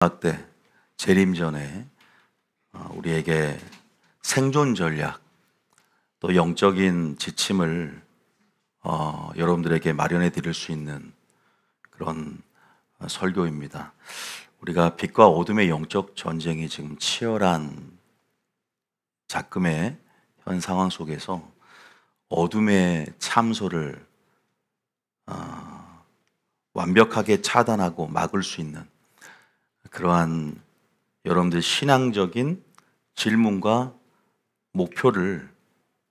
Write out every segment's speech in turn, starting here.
마지막 때 재림전에 우리에게 생존 전략 또 영적인 지침을 여러분들에게 마련해 드릴 수 있는 그런 설교입니다. 우리가 빛과 어둠의 영적 전쟁이 지금 치열한 작금의 현 상황 속에서 어둠의 참소를 완벽하게 차단하고 막을 수 있는 그러한 여러분들 신앙적인 질문과 목표를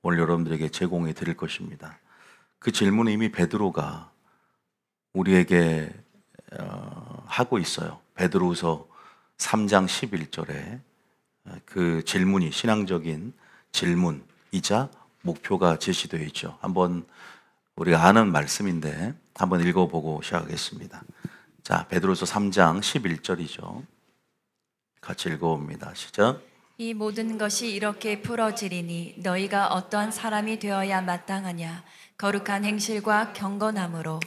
오늘 여러분들에게 제공해 드릴 것입니다. 그 질문은 이미 베드로가 우리에게 하고 있어요. 베드로후서 3장 11절에 그 질문이 신앙적인 질문이자 목표가 제시되어 있죠. 한번 우리가 아는 말씀인데 한번 읽어보고 시작하겠습니다. 자, 베드로서 3장 11절이죠. 같이 읽어봅니다. 시작. 이 모든 것이 이렇게 풀어지리니 너희가 어떠한 사람이 되어야 마땅하냐? 거룩한 행실과 경건함으로.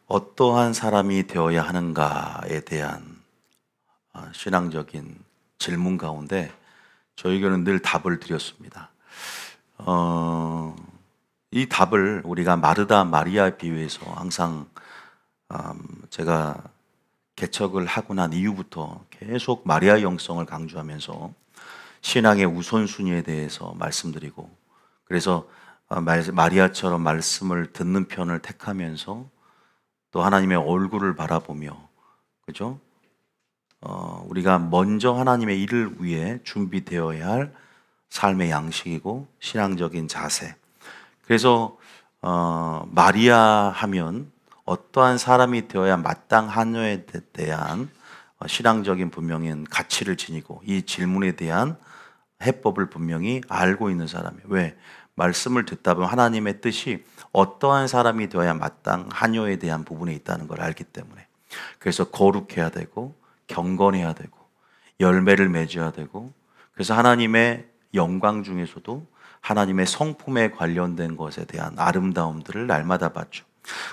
어떠한 사람이 되어야 하는가에 대한 신앙적인 질문 가운데 저희 교회는 늘 답을 드렸습니다. 이 답을 우리가 마르다 마리아 비유에서 항상 제가 개척을 하고 난 이후부터 계속 마리아 영성을 강조하면서 신앙의 우선순위에 대해서 말씀드리고, 그래서 마리아처럼 말씀을 듣는 편을 택하면서 또 하나님의 얼굴을 바라보며, 그죠? 우리가 먼저 하나님의 일을 위해 준비되어야 할 삶의 양식이고 신앙적인 자세. 그래서 마리아 하면 어떠한 사람이 되어야 마땅하냐에 대한 신앙적인 분명한 가치를 지니고 이 질문에 대한 해법을 분명히 알고 있는 사람이에요. 왜? 말씀을 듣다 보면 하나님의 뜻이 어떠한 사람이 되어야 마땅하냐에 대한 부분에 있다는 걸 알기 때문에, 그래서 거룩해야 되고 경건해야 되고 열매를 맺어야 되고, 그래서 하나님의 영광 중에서도 하나님의 성품에 관련된 것에 대한 아름다움들을 날마다 봤죠.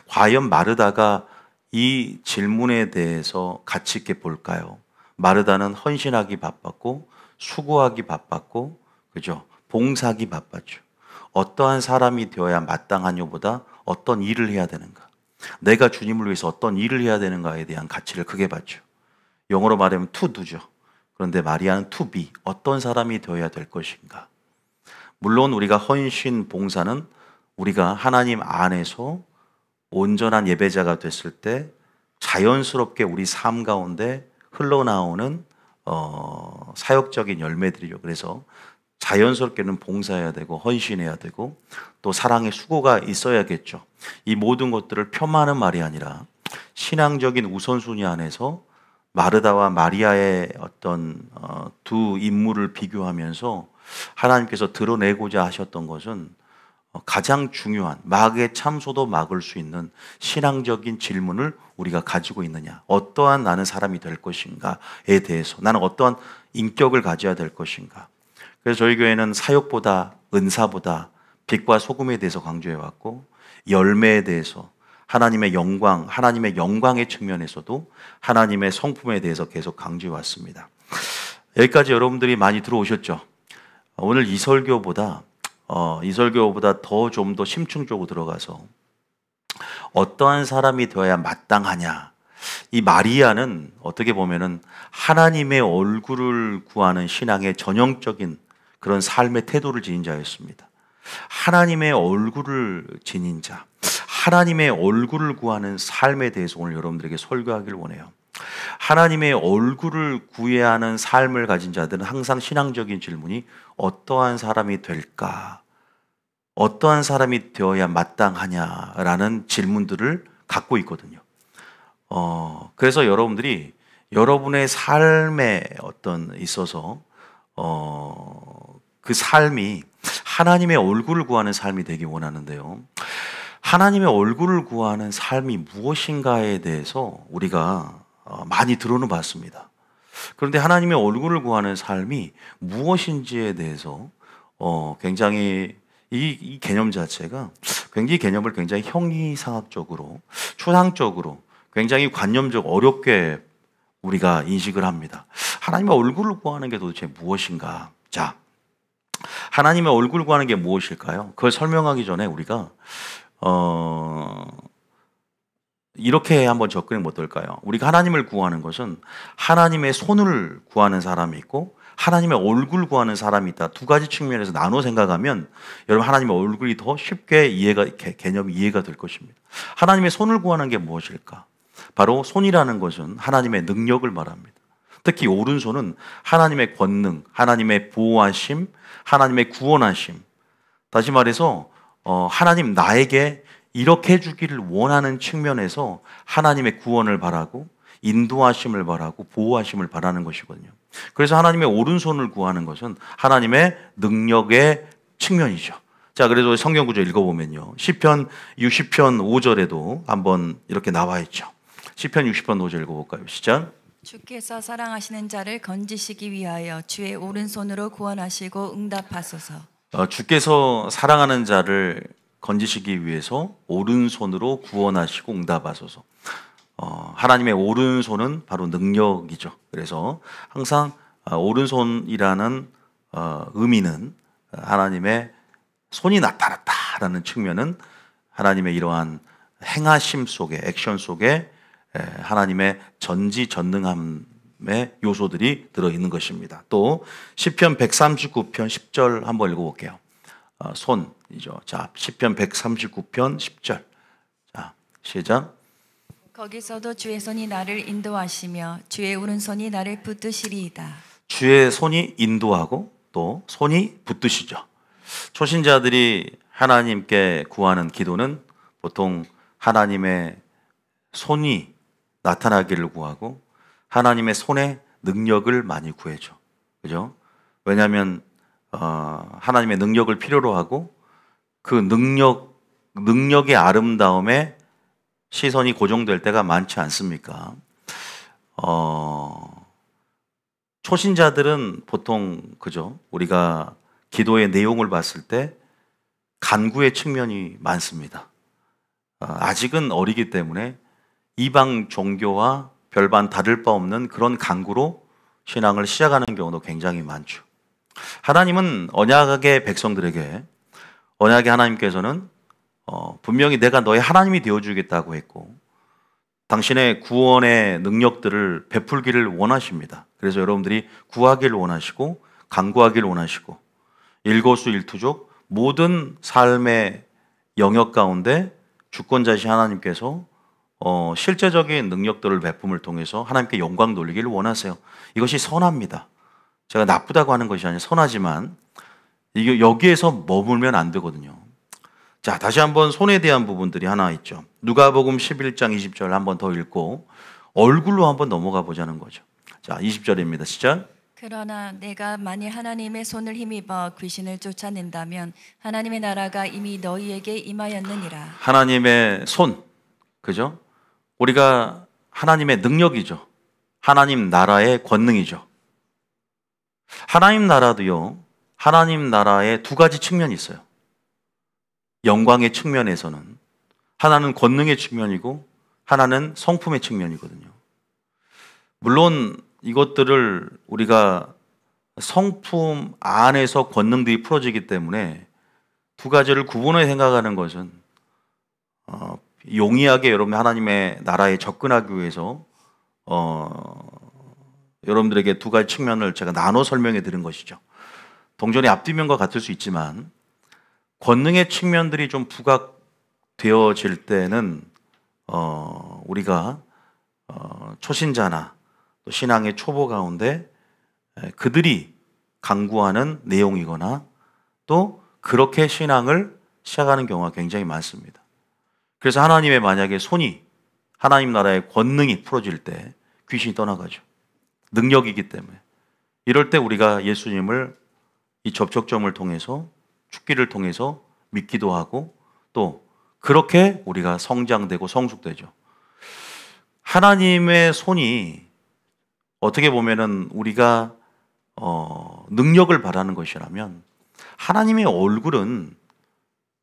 과연 마르다가 이 질문에 대해서 가치 있게 볼까요? 마르다는 헌신하기 바빴고 수고하기 바빴고, 그죠? 봉사하기 바빴죠. 어떠한 사람이 되어야 마땅하냐보다 어떤 일을 해야 되는가, 내가 주님을 위해서 어떤 일을 해야 되는가에 대한 가치를 크게 봤죠. 영어로 말하면 to do죠. 그런데 마리아는 to be, 어떤 사람이 되어야 될 것인가. 물론 우리가 헌신 봉사는 우리가 하나님 안에서 온전한 예배자가 됐을 때 자연스럽게 우리 삶 가운데 흘러나오는 사역적인 열매들이죠. 그래서 자연스럽게는 봉사해야 되고 헌신해야 되고 또 사랑의 수고가 있어야겠죠. 이 모든 것들을 폄하하는 말이 아니라 신앙적인 우선순위 안에서 마르다와 마리아의 어떤 두 인물을 비교하면서 하나님께서 드러내고자 하셨던 것은 가장 중요한 마귀의 참소도 막을 수 있는 신앙적인 질문을 우리가 가지고 있느냐, 어떠한 나는 사람이 될 것인가에 대해서, 나는 어떠한 인격을 가져야 될 것인가. 그래서 저희 교회는 사역보다 은사보다 빛과 소금에 대해서 강조해왔고, 열매에 대해서 하나님의 영광, 하나님의 영광의 측면에서도 하나님의 성품에 대해서 계속 강조해왔습니다. 여기까지 여러분들이 많이 들어오셨죠? 오늘 이 설교보다 더 좀 더 심층적으로 들어가서 어떠한 사람이 되어야 마땅하냐. 이 마리아는 어떻게 보면은 하나님의 얼굴을 구하는 신앙의 전형적인 그런 삶의 태도를 지닌 자였습니다. 하나님의 얼굴을 지닌 자, 하나님의 얼굴을 구하는 삶에 대해서 오늘 여러분들에게 설교하기를 원해요. 하나님의 얼굴을 구해야 하는 삶을 가진 자들은 항상 신앙적인 질문이 어떠한 사람이 될까? 어떠한 사람이 되어야 마땅하냐라는 질문들을 갖고 있거든요. 그래서 여러분들이 여러분의 삶에 있어서 그 삶이 하나님의 얼굴을 구하는 삶이 되기 원하는데요. 하나님의 얼굴을 구하는 삶이 무엇인가에 대해서 우리가 많이 들어는 봤습니다. 그런데 하나님의 얼굴을 구하는 삶이 무엇인지에 대해서 굉장히 이 개념 자체가 굉장히 개념을 굉장히 형이상학적으로, 추상적으로 굉장히 관념적 어렵게 우리가 인식을 합니다. 하나님의 얼굴을 구하는 게 도대체 무엇인가? 자, 하나님의 얼굴을 구하는 게 무엇일까요? 그걸 설명하기 전에 우리가 이렇게 한번 접근해 어떨까요? 우리가 하나님을 구하는 것은 하나님의 손을 구하는 사람이 있고 하나님의 얼굴 구하는 사람이 있다. 두 가지 측면에서 나눠 생각하면 여러분 하나님의 얼굴이 더 쉽게 개념이 이해가 될 것입니다. 하나님의 손을 구하는 게 무엇일까? 바로 손이라는 것은 하나님의 능력을 말합니다. 특히 오른손은 하나님의 권능, 하나님의 보호하심, 하나님의 구원하심. 다시 말해서 하나님 나에게 이렇게 해주기를 원하는 측면에서 하나님의 구원을 바라고 인도하심을 바라고 보호하심을 바라는 것이거든요. 그래서 하나님의 오른손을 구하는 것은 하나님의 능력의 측면이죠. 자, 그래서 성경 구절 읽어보면요. 시편 60편 5절에도 한번 이렇게 나와 있죠. 시편 60편 5절 읽어볼까요? 시작. 주께서 사랑하시는 자를 건지시기 위하여 주의 오른손으로 구원하시고 응답하소서. 주께서 사랑하는 자를 건지시기 위해서 오른손으로 구원하시고 응답하소서. 하나님의 오른손은 바로 능력이죠. 그래서 항상 오른손이라는 의미는 하나님의 손이 나타났다라는 측면은 하나님의 이러한 행하심 속에 액션 속에 하나님의 전지전능함의 요소들이 들어있는 것입니다. 또 시편 139편 10절 한번 읽어볼게요. 손이죠. 자, 시편 139편 10절. 자, 시작. 거기서도 주의 손이 나를 인도하시며 주의 오른손이 나를 붙드시리이다. 주의 손이 인도하고 또 손이 붙드시죠. 초신자들이 하나님께 구하는 기도는 보통 하나님의 손이 나타나기를 구하고 하나님의 손의 능력을 많이 구해줘. 그죠? 왜냐하면 하나님의 능력을 필요로 하고 그 능력의 아름다움에 시선이 고정될 때가 많지 않습니까? 초신자들은 보통 그죠? 우리가 기도의 내용을 봤을 때 간구의 측면이 많습니다. 아직은 어리기 때문에 이방 종교와 별반 다를 바 없는 그런 간구로 신앙을 시작하는 경우도 굉장히 많죠. 하나님은 언약의 백성들에게 언약의 하나님께서는 분명히 내가 너의 하나님이 되어주겠다고 했고 당신의 구원의 능력들을 베풀기를 원하십니다. 그래서 여러분들이 구하기를 원하시고 간구하기를 원하시고 일거수일투족 모든 삶의 영역 가운데 주권자이신 하나님께서 실제적인 능력들을 베품을 통해서 하나님께 영광 돌리기를 원하세요. 이것이 선합니다. 제가 나쁘다고 하는 것이 아니라 선하지만 이게 여기에서 머물면 안 되거든요. 자, 다시 한번 손에 대한 부분들이 하나 있죠. 누가복음 11장 20절 한번 더 읽고 얼굴로 한번 넘어가 보자는 거죠. 자, 20절입니다. 시작. 그러나 내가 만일 하나님의 손을 힘입어 귀신을 쫓아낸다면 하나님의 나라가 이미 너희에게 임하였느니라. 하나님의 손, 그죠? 우리가 하나님의 능력이죠. 하나님 나라의 권능이죠. 하나님 나라도요, 하나님 나라의 두 가지 측면이 있어요. 영광의 측면에서는 하나는 권능의 측면이고 하나는 성품의 측면이거든요. 물론 이것들을 우리가 성품 안에서 권능들이 풀어지기 때문에 두 가지를 구분해 생각하는 것은 용이하게 여러분 하나님의 나라에 접근하기 위해서 여러분들에게 두 가지 측면을 제가 나눠 설명해 드린 것이죠. 동전의 앞뒤면과 같을 수 있지만 권능의 측면들이 좀 부각되어질 때는 우리가 초신자나 또 신앙의 초보 가운데 그들이 강구하는 내용이거나 또 그렇게 신앙을 시작하는 경우가 굉장히 많습니다. 그래서 하나님의 만약에 손이 하나님 나라의 권능이 풀어질 때 귀신이 떠나가죠. 능력이기 때문에. 이럴 때 우리가 예수님을 이 접촉점을 통해서 죽기를 통해서 믿기도 하고 또 그렇게 우리가 성장되고 성숙되죠. 하나님의 손이 어떻게 보면은 우리가 능력을 바라는 것이라면 하나님의 얼굴은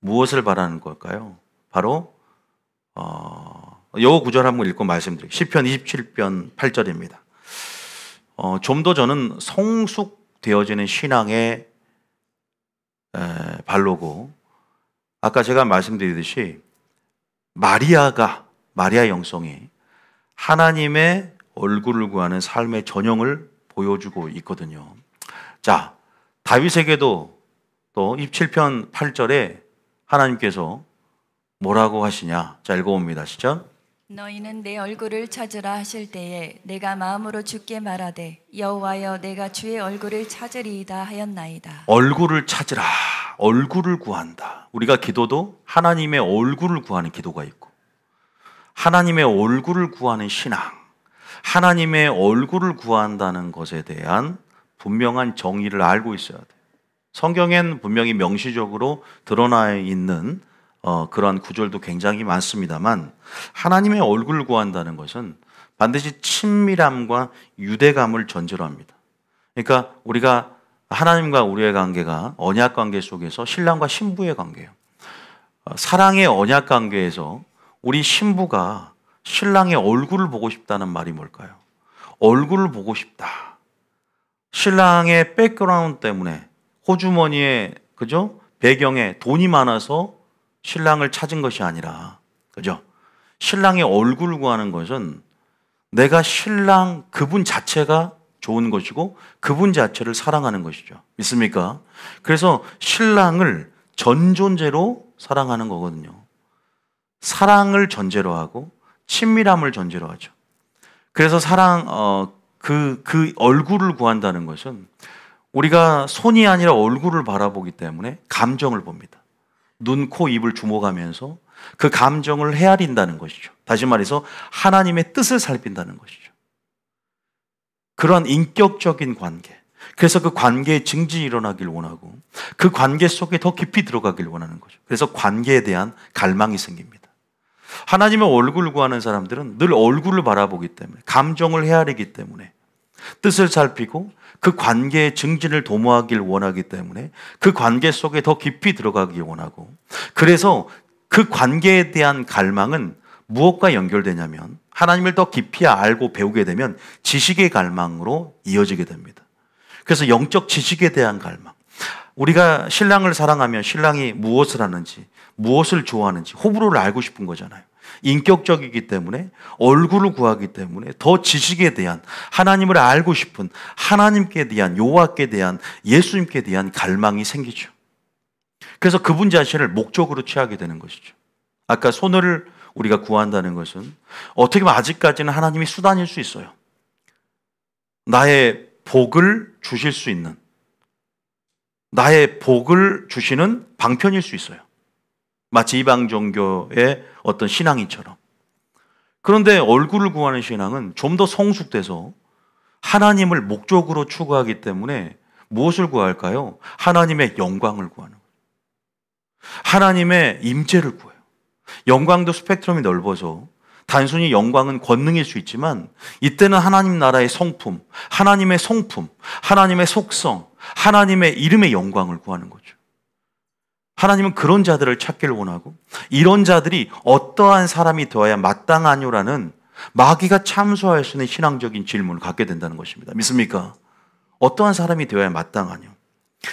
무엇을 바라는 걸까요? 바로 요 구절 한번 읽고 말씀드릴게요. 시편 27편 8절입니다. 좀 더 저는 성숙되어지는 신앙의 발로고, 아까 제가 말씀드리듯이 마리아 영성이 하나님의 얼굴을 구하는 삶의 전형을 보여주고 있거든요. 자, 다윗에게도 또 27편 8절에 하나님께서 뭐라고 하시냐? 자, 읽어봅니다. 시작. 너희는 내 얼굴을 찾으라 하실 때에 내가 마음으로 주께 말하되 여호와여 내가 주의 얼굴을 찾으리이다 하였나이다. 얼굴을 찾으라. 얼굴을 구한다. 우리가 기도도 하나님의 얼굴을 구하는 기도가 있고, 하나님의 얼굴을 구하는 신앙, 하나님의 얼굴을 구한다는 것에 대한 분명한 정의를 알고 있어야 돼요. 성경엔 분명히 명시적으로 드러나 있는 그러한 구절도 굉장히 많습니다만, 하나님의 얼굴을 구한다는 것은 반드시 친밀함과 유대감을 전제로 합니다. 그러니까 우리가 하나님과 우리의 관계가 언약 관계 속에서 신랑과 신부의 관계예요. 사랑의 언약 관계에서 우리 신부가 신랑의 얼굴을 보고 싶다는 말이 뭘까요? 얼굴을 보고 싶다. 신랑의 백그라운드 때문에, 호주머니에, 그죠? 배경에 돈이 많아서 신랑을 찾은 것이 아니라, 그죠? 신랑의 얼굴을 구하는 것은 내가 신랑 그분 자체가 좋은 것이고 그분 자체를 사랑하는 것이죠. 믿습니까? 그래서 신랑을 전존재로 사랑하는 거거든요. 사랑을 전제로 하고 친밀함을 전제로 하죠. 그래서 그 얼굴을 구한다는 것은 우리가 손이 아니라 얼굴을 바라보기 때문에 감정을 봅니다. 눈, 코, 입을 주목하면서 그 감정을 헤아린다는 것이죠. 다시 말해서 하나님의 뜻을 살핀다는 것이죠. 그러한 인격적인 관계, 그래서 그 관계의 증진이 일어나길 원하고 그 관계 속에 더 깊이 들어가길 원하는 거죠. 그래서 관계에 대한 갈망이 생깁니다. 하나님의 얼굴을 구하는 사람들은 늘 얼굴을 바라보기 때문에, 감정을 헤아리기 때문에, 뜻을 살피고 그 관계의 증진을 도모하길 원하기 때문에 그 관계 속에 더 깊이 들어가길 원하고, 그래서 그 관계에 대한 갈망은 무엇과 연결되냐면 하나님을 더 깊이 알고 배우게 되면 지식의 갈망으로 이어지게 됩니다. 그래서 영적 지식에 대한 갈망, 우리가 신랑을 사랑하면 신랑이 무엇을 하는지, 무엇을 좋아하는지, 호불호를 알고 싶은 거잖아요. 인격적이기 때문에, 얼굴을 구하기 때문에 더 지식에 대한, 하나님을 알고 싶은, 하나님께 대한, 여호와께 대한, 예수님께 대한 갈망이 생기죠. 그래서 그분 자신을 목적으로 취하게 되는 것이죠. 아까 손을 우리가 구한다는 것은 어떻게 보면 아직까지는 하나님이 수단일 수 있어요. 나의 복을 주실 수 있는, 나의 복을 주시는 방편일 수 있어요. 마치 이방 종교의 어떤 신앙인처럼. 그런데 얼굴을 구하는 신앙은 좀 더 성숙돼서 하나님을 목적으로 추구하기 때문에 무엇을 구할까요? 하나님의 영광을 구하는 거예요. 하나님의 임재를 구해요. 영광도 스펙트럼이 넓어서 단순히 영광은 권능일 수 있지만, 이때는 하나님 나라의 성품, 하나님의 성품, 하나님의 속성, 하나님의 이름의 영광을 구하는 거죠. 하나님은 그런 자들을 찾기를 원하고, 이런 자들이 어떠한 사람이 되어야 마땅하뇨라는 마귀가 참소할 수 있는 신앙적인 질문을 갖게 된다는 것입니다. 믿습니까? 어떠한 사람이 되어야 마땅하뇨?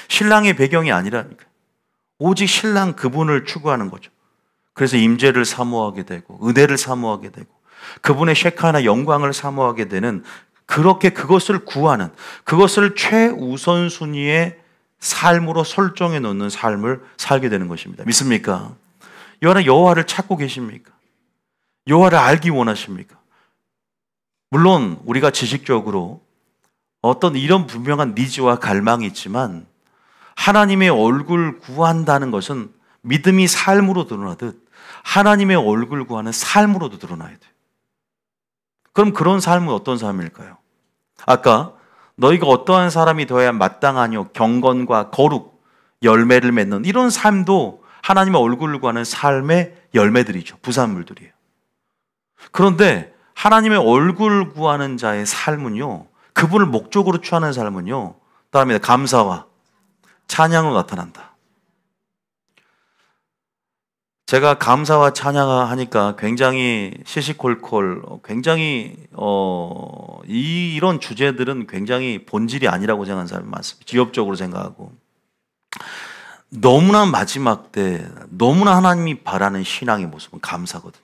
신랑의 배경이 아니라니까. 오직 신랑 그분을 추구하는 거죠. 그래서 임재를 사모하게 되고 은혜를 사모하게 되고 그분의 셰카나 영광을 사모하게 되는, 그렇게 그것을 구하는, 그것을 최우선순위의 삶으로 설정해 놓는 삶을 살게 되는 것입니다. 믿습니까? 여호와를 찾고 계십니까? 여호와를 알기 원하십니까? 물론 우리가 지식적으로 어떤 이런 분명한 니즈와 갈망이 있지만, 하나님의 얼굴 구한다는 것은 믿음이 삶으로 드러나듯 하나님의 얼굴 구하는 삶으로도 드러나야 돼요. 그럼 그런 삶은 어떤 삶일까요? 아까 너희가 어떠한 사람이 되어야 마땅하뇨, 경건과 거룩, 열매를 맺는 이런 삶도 하나님의 얼굴을 구하는 삶의 열매들이죠. 부산물들이에요. 그런데 하나님의 얼굴을 구하는 자의 삶은요, 그분을 목적으로 취하는 삶은요, 다음에 감사와 찬양으로 나타난다. 제가 감사와 찬양하니까 굉장히 시시콜콜, 굉장히 이런 주제들은 굉장히 본질이 아니라고 생각하는 사람이 많습니다. 지엽적으로 생각하고 너무나 마지막 때 너무나 하나님이 바라는 신앙의 모습은 감사거든요.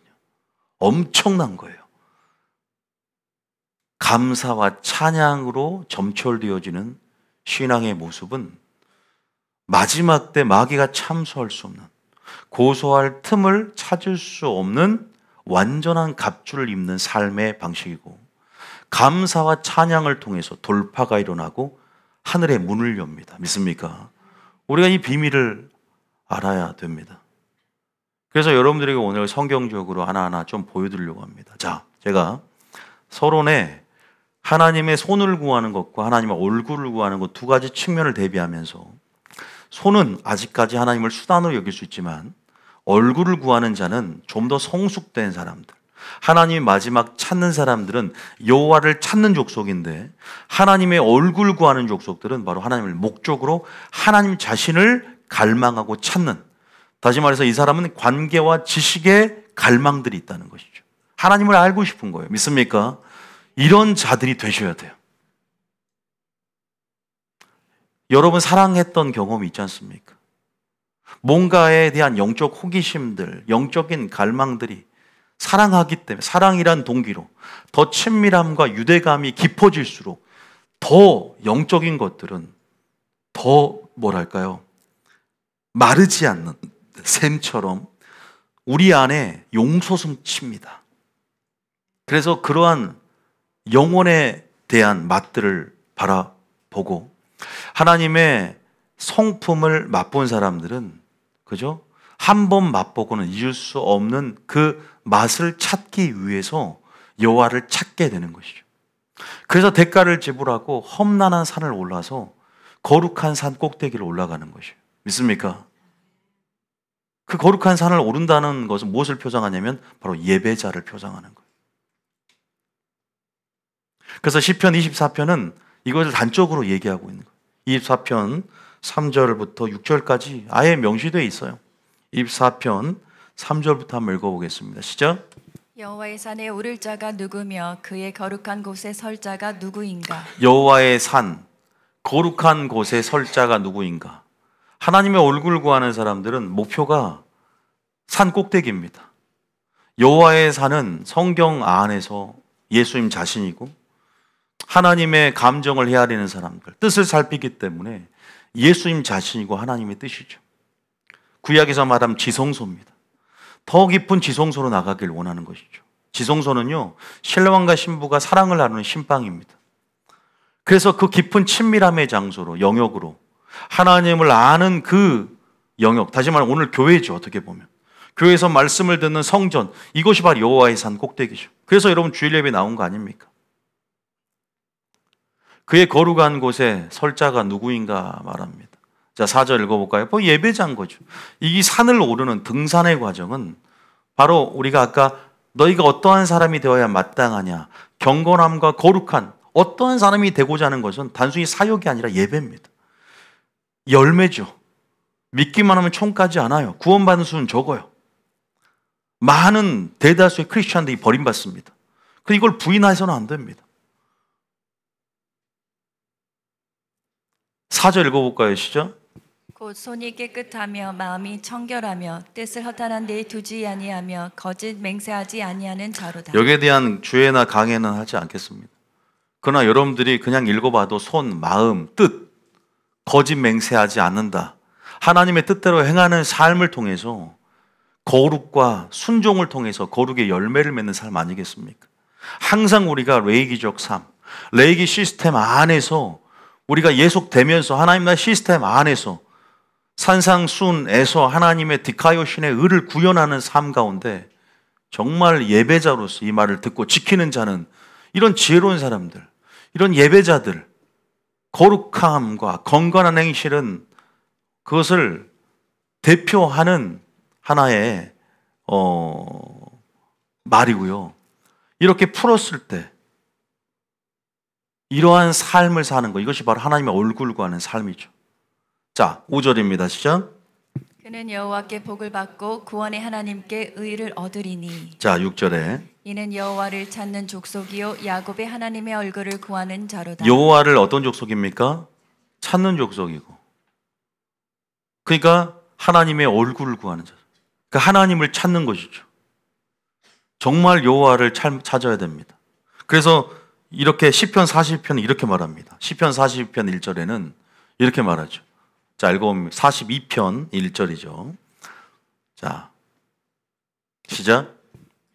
엄청난 거예요. 감사와 찬양으로 점철되어지는 신앙의 모습은 마지막 때 마귀가 참소할 수 없는, 고소할 틈을 찾을 수 없는 완전한 갑주를 입는 삶의 방식이고, 감사와 찬양을 통해서 돌파가 일어나고 하늘의 문을 엽니다. 믿습니까? 우리가 이 비밀을 알아야 됩니다. 그래서 여러분들에게 오늘 성경적으로 하나하나 좀 보여드리려고 합니다. 자, 제가 서론에 하나님의 손을 구하는 것과 하나님의 얼굴을 구하는 것 두 가지 측면을 대비하면서, 손은 아직까지 하나님을 수단으로 여길 수 있지만 얼굴을 구하는 자는 좀 더 성숙된 사람들, 하나님이 마지막 찾는 사람들은 여호와를 찾는 족속인데, 하나님의 얼굴 구하는 족속들은 바로 하나님을 목적으로 하나님 자신을 갈망하고 찾는, 다시 말해서 이 사람은 관계와 지식의 갈망들이 있다는 것이죠. 하나님을 알고 싶은 거예요. 믿습니까? 이런 자들이 되셔야 돼요. 여러분 사랑했던 경험이 있지 않습니까? 뭔가에 대한 영적 호기심들, 영적인 갈망들이 사랑하기 때문에, 사랑이란 동기로 더 친밀함과 유대감이 깊어질수록 더 영적인 것들은 더 뭐랄까요? 마르지 않는 샘처럼 우리 안에 용솟음칩니다. 그래서 그러한 영혼에 대한 맛들을 바라보고 하나님의 성품을 맛본 사람들은, 그죠? 한 번 맛보고는 잊을 수 없는 그 맛을 찾기 위해서 여호와를 찾게 되는 것이죠. 그래서 대가를 지불하고 험난한 산을 올라서 거룩한 산 꼭대기를 올라가는 것이에요. 믿습니까? 그 거룩한 산을 오른다는 것은 무엇을 표상하냐면 바로 예배자를 표상하는 거예요. 그래서 시편 24편은 이것을 단적으로 얘기하고 있는 거예요. 24편 3절부터 6절까지 아예 명시되어 있어요. 24편 3절부터 한번 읽어보겠습니다. 시작. 여호와의 산에 오를 자가 누구며 그의 거룩한 곳에 설 자가 누구인가? 여호와의 산, 거룩한 곳에 설 자가 누구인가? 하나님의 얼굴 구하는 사람들은 목표가 산 꼭대기입니다. 여호와의 산은 성경 안에서 예수님 자신이고, 하나님의 감정을 헤아리는 사람들, 뜻을 살피기 때문에 예수님 자신이고 하나님의 뜻이죠. 구약에서 말하면 지성소입니다. 더 깊은 지성소로 나가길 원하는 것이죠. 지성소는요, 신랑과 신부가 사랑을 나누는 신방입니다. 그래서 그 깊은 친밀함의 장소로, 영역으로 하나님을 아는 그 영역, 다시 말하면 오늘 교회죠. 어떻게 보면 교회에서 말씀을 듣는 성전, 이것이 바로 여호와의 산 꼭대기죠. 그래서 여러분 주일 예배 나온 거 아닙니까? 그의 거룩한 곳에 설 자가 누구인가 말합니다. 자, 4절 읽어볼까요? 뭐 예배자인 거죠. 이 산을 오르는 등산의 과정은 바로 우리가 아까 너희가 어떠한 사람이 되어야 마땅하냐, 경건함과 거룩한 어떠한 사람이 되고자 하는 것은 단순히 사역이 아니라 예배입니다. 열매죠. 믿기만 하면 총까지 않아요. 구원받는 수는 적어요. 많은 대다수의 크리스천들이 버림받습니다. 그런데 이걸 부인해서는 안 됩니다. 4절 읽어볼까요? 시작. 곧 손이 깨끗하며 마음이 청결하며 뜻을 허탄한 데 두지 아니하며 거짓 맹세하지 아니하는 자로다. 여기에 대한 주애나 강해는 하지 않겠습니다. 그러나 여러분들이 그냥 읽어봐도 손, 마음, 뜻, 거짓 맹세하지 않는다, 하나님의 뜻대로 행하는 삶을 통해서 거룩과 순종을 통해서 거룩의 열매를 맺는 삶 아니겠습니까? 항상 우리가 레이기적 삶, 레이기 시스템 안에서 우리가 예속되면서 하나님 나라의 시스템 안에서 산상순에서 하나님의 디카요신의 의를 구현하는 삶 가운데 정말 예배자로서 이 말을 듣고 지키는 자는, 이런 지혜로운 사람들, 이런 예배자들, 거룩함과 건강한 행실은 그것을 대표하는 하나의 말이고요. 이렇게 풀었을 때 이러한 삶을 사는 것, 이것이 바로 하나님의 얼굴 구하는 삶이죠. 자, 5절입니다. 시작. 그는 여호와께 복을 받고 구원의 하나님께 의를 얻으리니. 자, 6절에 이는 여호와를 찾는 족속이요 야곱의 하나님의 얼굴을 구하는 자로다. 여호와를 어떤 족속입니까? 찾는 족속이고. 그러니까 하나님의 얼굴을 구하는 자. 그러니까 하나님을 찾는 것이죠. 정말 여호와를 찾아야 됩니다. 그래서 이렇게 시편 40편 이렇게 말합니다. 시편 40편 1절에는 이렇게 말하죠. 자, 읽어보면 42편 1절이죠. 자, 시작.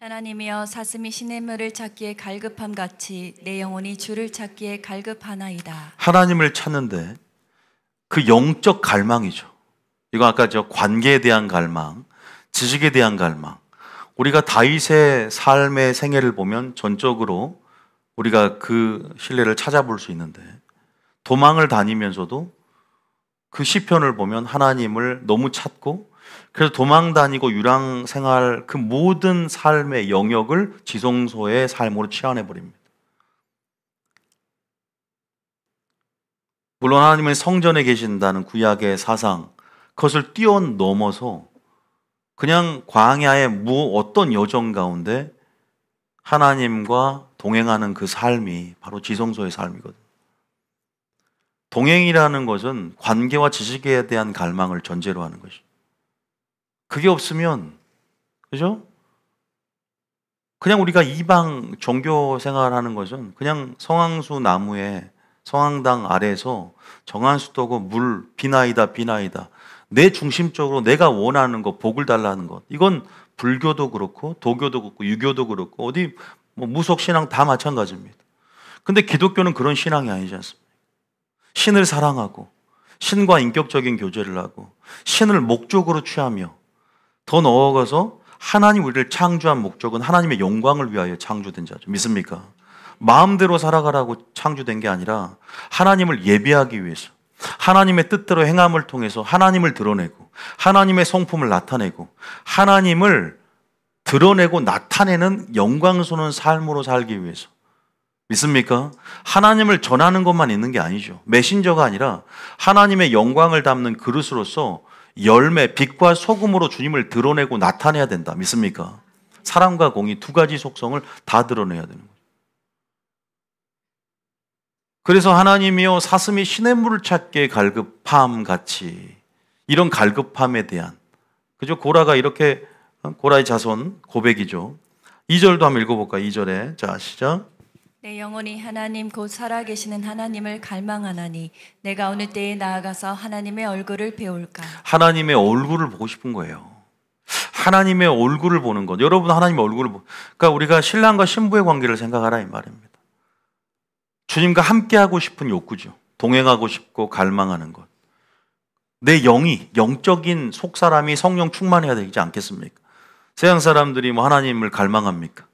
하나님이여 사슴이 시냇물을 찾기에 갈급함 같이 내 영혼이 주를 찾기에 갈급하나이다. 하나님을 찾는데 그 영적 갈망이죠. 이거 아까 저 관계에 대한 갈망, 지식에 대한 갈망. 우리가 다윗의 삶의 생애를 보면 전적으로 우리가 그 신뢰를 찾아볼 수 있는데, 도망을 다니면서도 그 시편을 보면 하나님을 너무 찾고, 그래서 도망 다니고 유랑 생활 그 모든 삶의 영역을 지성소의 삶으로 치환해 버립니다. 물론 하나님은 성전에 계신다는 구약의 사상, 그것을 뛰어넘어서 그냥 광야의 어떤 여정 가운데 하나님과 동행하는 그 삶이 바로 지성소의 삶이거든요. 동행이라는 것은 관계와 지식에 대한 갈망을 전제로 하는 것이죠. 그게 없으면, 그죠? 그냥 우리가 이방 종교 생활하는 것은 그냥 성황수 나무에 성황당 아래에서 정한수 떠고 물 비나이다 비나이다, 내 중심적으로 내가 원하는 것, 복을 달라는 것. 이건 불교도 그렇고 도교도 그렇고 유교도 그렇고 어디 무속 신앙 다 마찬가지입니다. 근데 기독교는 그런 신앙이 아니지 않습니까? 신을 사랑하고 신과 인격적인 교제를 하고 신을 목적으로 취하며, 더 나아가서 하나님 우리를 창조한 목적은 하나님의 영광을 위하여 창조된 자죠. 믿습니까? 마음대로 살아가라고 창조된 게 아니라 하나님을 예배하기 위해서, 하나님의 뜻대로 행함을 통해서 하나님을 드러내고 하나님의 성품을 나타내고 하나님을 드러내고 나타내는 영광스러운 삶으로 살기 위해서. 믿습니까? 하나님을 전하는 것만 있는 게 아니죠. 메신저가 아니라 하나님의 영광을 담는 그릇으로서 열매, 빛과 소금으로 주님을 드러내고 나타내야 된다. 믿습니까? 사랑과 공의 두 가지 속성을 다 드러내야 되는 거죠. 그래서 하나님이여 사슴이 시냇물을 찾기에 갈급함 같이, 이런 갈급함에 대한, 그죠? 고라가 이렇게, 고라의 자손 고백이죠. 2절도 한번 읽어볼까요? 2절에 자 시작. 내 영혼이 하나님 곧 살아계시는 하나님을 갈망하나니 내가 어느 때에 나아가서 하나님의 얼굴을 배울까. 하나님의 얼굴을 보고 싶은 거예요. 하나님의 얼굴을 보는 것. 여러분 하나님의 얼굴을 그러니까 우리가 신랑과 신부의 관계를 생각하라 이 말입니다. 주님과 함께하고 싶은 욕구죠. 동행하고 싶고 갈망하는 것. 내 영이, 영적인 속사람이 성령 충만해야 되지 않겠습니까? 세상 사람들이 하나님을 갈망합니까?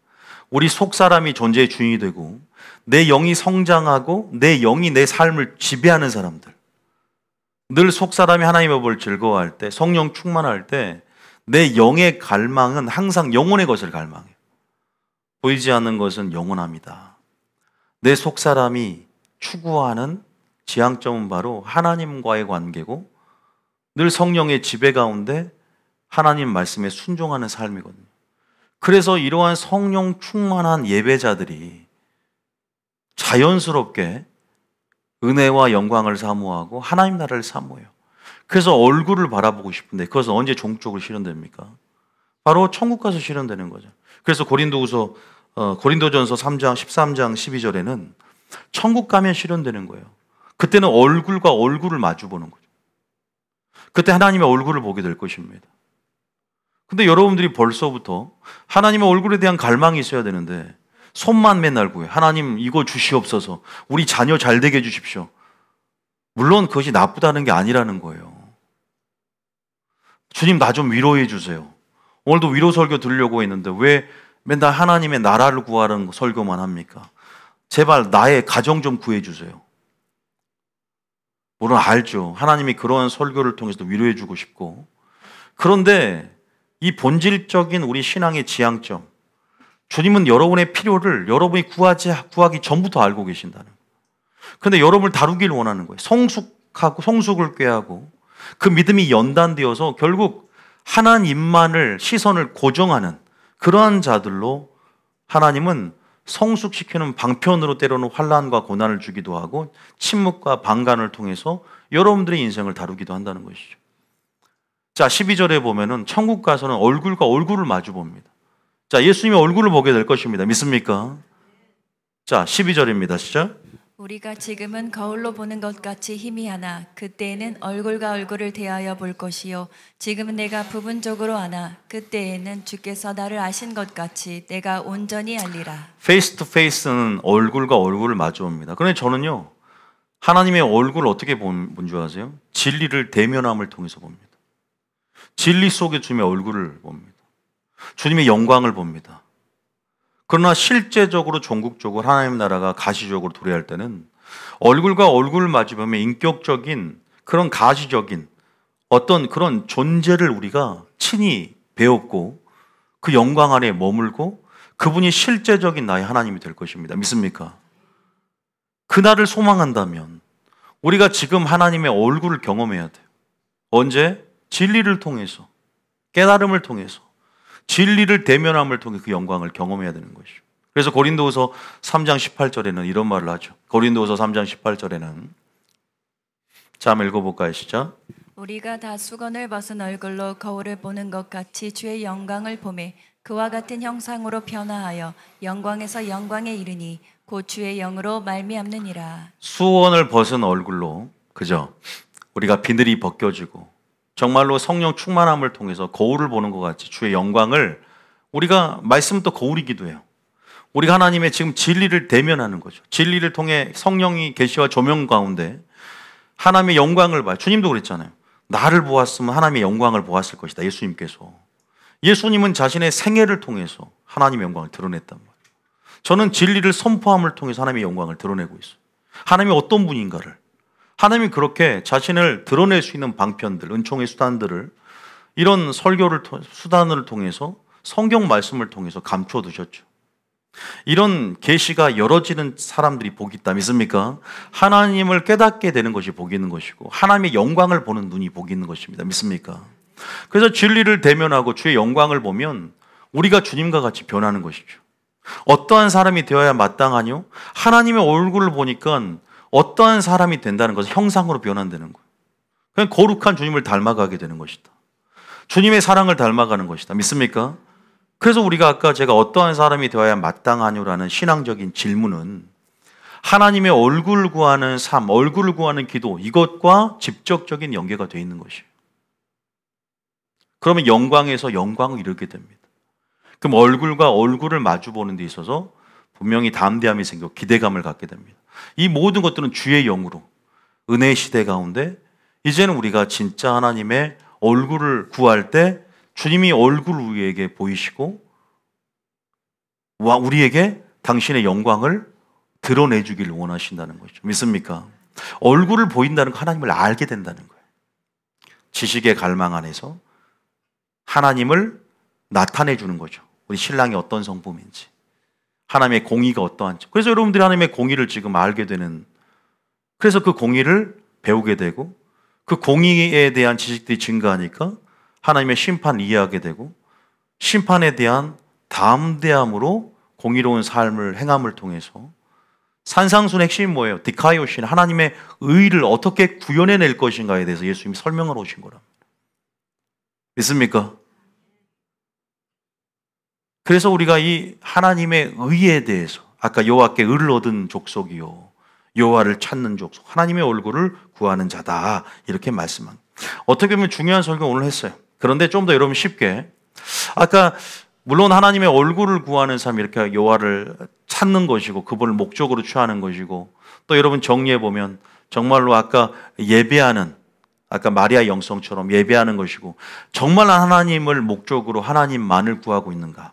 우리 속사람이 존재의 주인이 되고 내 영이 성장하고 내 영이 내 삶을 지배하는 사람들, 늘 속사람이 하나님의 법을 즐거워할 때, 성령 충만할 때 내 영의 갈망은 항상 영혼의 것을 갈망해요. 보이지 않는 것은 영원합니다. 내 속사람이 추구하는 지향점은 바로 하나님과의 관계고 늘 성령의 지배 가운데 하나님 말씀에 순종하는 삶이거든요. 그래서 이러한 성령 충만한 예배자들이 자연스럽게 은혜와 영광을 사모하고 하나님 나라를 사모해요. 그래서 얼굴을 바라보고 싶은데 그것은 언제 종적으로 실현됩니까? 바로 천국 가서 실현되는 거죠. 그래서 고린도전서 3장 13장 12절에는 천국 가면 실현되는 거예요. 그때는 얼굴과 얼굴을 마주 보는 거죠. 그때 하나님의 얼굴을 보게 될 것입니다. 근데 여러분들이 벌써부터 하나님의 얼굴에 대한 갈망이 있어야 되는데 손만 맨날 구해. 하나님 이거 주시옵소서. 우리 자녀 잘 되게 해주십시오. 물론 그것이 나쁘다는 게 아니라는 거예요. 주님 나 좀 위로해 주세요. 오늘도 위로 설교 들으려고 했는데 왜 맨날 하나님의 나라를 구하는 설교만 합니까? 제발 나의 가정 좀 구해 주세요. 물론 알죠. 하나님이 그런 설교를 통해서 위로해 주고 싶고. 그런데 이 본질적인 우리 신앙의 지향점, 주님은 여러분의 필요를 여러분이 구하기 전부터 알고 계신다는 거예요. 그런데 여러분을 다루기를 원하는 거예요. 성숙을 꾀하고 그 믿음이 연단되어서 결국 하나님만을 시선을 고정하는 그러한 자들로 하나님은 성숙시키는 방편으로 때로는 환난과 고난을 주기도 하고 침묵과 방관을 통해서 여러분들의 인생을 다루기도 한다는 것이죠. 자, 12절에 보면은 천국 가서는 얼굴과 얼굴을 마주 봅니다. 자, 예수님의 얼굴을 보게 될 것입니다. 믿습니까? 자, 12절입니다. 시작. 우리가 지금은 거울로 보는 것 같이 희미하나 그때에는 얼굴과 얼굴을 대하여 볼 것이요 지금은 내가 부분적으로 아나 그때에는 주께서 나를 아신 것 같이 내가 온전히 알리라. 페이스 투 페이스는 얼굴과 얼굴을 마주 봅니다. 그런데 저는요, 하나님의 얼굴을 어떻게 본 줄 아세요? 진리를 대면함을 통해서 봅니다. 진리 속에 주님의 얼굴을 봅니다. 주님의 영광을 봅니다. 그러나 실제적으로 종국적으로 하나님 나라가 가시적으로 도래할 때는 얼굴과 얼굴을 마주보면 인격적인 그런 가시적인 어떤 그런 존재를 우리가 친히 배웠고 그 영광 안에 머물고 그분이 실제적인 나의 하나님이 될 것입니다. 믿습니까? 그날을 소망한다면 우리가 지금 하나님의 얼굴을 경험해야 돼요. 언제? 진리를 통해서, 깨달음을 통해서, 진리를 대면함을 통해 그 영광을 경험해야 되는 것이죠. 그래서 고린도후서 3장 18절에는 이런 말을 하죠. 고린도후서 3장 18절에는 자, 한번 읽어볼까요? 시작. 우리가 다 수건을 벗은 얼굴로 거울을 보는 것 같이 주의 영광을 보매 그와 같은 형상으로 변화하여 영광에서 영광에 이르니 곧 주의 영으로 말미암느니라. 수건을 벗은 얼굴로, 그죠? 우리가 비늘이 벗겨지고 정말로 성령 충만함을 통해서 거울을 보는 것 같이 주의 영광을 우리가 말씀은 또 거울이기도 해요. 우리가 하나님의 지금 진리를 대면하는 거죠. 진리를 통해 성령이 계시와 조명 가운데 하나님의 영광을 봐요. 주님도 그랬잖아요. 나를 보았으면 하나님의 영광을 보았을 것이다. 예수님께서. 예수님은 자신의 생애를 통해서 하나님의 영광을 드러냈단 말이에요. 저는 진리를 선포함을 통해서 하나님의 영광을 드러내고 있어요. 하나님이 어떤 분인가를. 하나님이 그렇게 자신을 드러낼 수 있는 방편들, 은총의 수단들을 이런 설교를 수단을 통해서 성경 말씀을 통해서 감춰 두셨죠. 이런 계시가 열어지는 사람들이 복이 있다. 믿습니까? 하나님을 깨닫게 되는 것이 복이 있는 것이고 하나님의 영광을 보는 눈이 복이 있는 것입니다. 믿습니까? 그래서 진리를 대면하고 주의 영광을 보면 우리가 주님과 같이 변하는 것이죠. 어떠한 사람이 되어야 마땅하뇨? 하나님의 얼굴을 보니까 어떠한 사람이 된다는 것은 형상으로 변환되는 거예요. 그냥 거룩한 주님을 닮아가게 되는 것이다. 주님의 사랑을 닮아가는 것이다. 믿습니까? 그래서 우리가 아까 제가 어떠한 사람이 되어야 마땅하뇨라는 신앙적인 질문은 하나님의 얼굴 구하는 삶, 얼굴을 구하는 기도 이것과 직접적인 연계가 되어 있는 것이에요. 그러면 영광에서 영광을 이루게 됩니다. 그럼 얼굴과 얼굴을 마주보는 데 있어서 분명히 담대함이 생기고 기대감을 갖게 됩니다. 이 모든 것들은 주의 영으로 은혜의 시대 가운데 이제는 우리가 진짜 하나님의 얼굴을 구할 때 주님이 얼굴을 우리에게 보이시고 우리에게 당신의 영광을 드러내주기를 원하신다는 거죠. 믿습니까? 얼굴을 보인다는 거 하나님을 알게 된다는 거예요. 지식의 갈망 안에서 하나님을 나타내 주는 거죠. 우리 신랑이 어떤 성품인지, 하나님의 공의가 어떠한지. 그래서 여러분들이 하나님의 공의를 지금 알게 되는, 그래서 그 공의를 배우게 되고 그 공의에 대한 지식들이 증가하니까 하나님의 심판을 이해하게 되고 심판에 대한 담대함으로 공의로운 삶을 행함을 통해서 산상순의 핵심이 뭐예요? 디카이오신, 하나님의 의를 어떻게 구현해낼 것인가에 대해서 예수님이 설명을 오신 거랍니다. 믿습니까? 그래서 우리가 이 하나님의 의에 대해서 아까 여호와께 의를 얻은 족속이요 여호와를 찾는 족속, 하나님의 얼굴을 구하는 자다 이렇게 말씀합니다. 어떻게 보면 중요한 설교 오늘 했어요. 그런데 좀 더 여러분 쉽게, 아까 물론 하나님의 얼굴을 구하는 삶이 이렇게 여호와를 찾는 것이고 그분을 목적으로 취하는 것이고, 또 여러분 정리해 보면 정말로 아까 예배하는, 아까 마리아 영성처럼 예배하는 것이고 정말 하나님을 목적으로 하나님만을 구하고 있는가.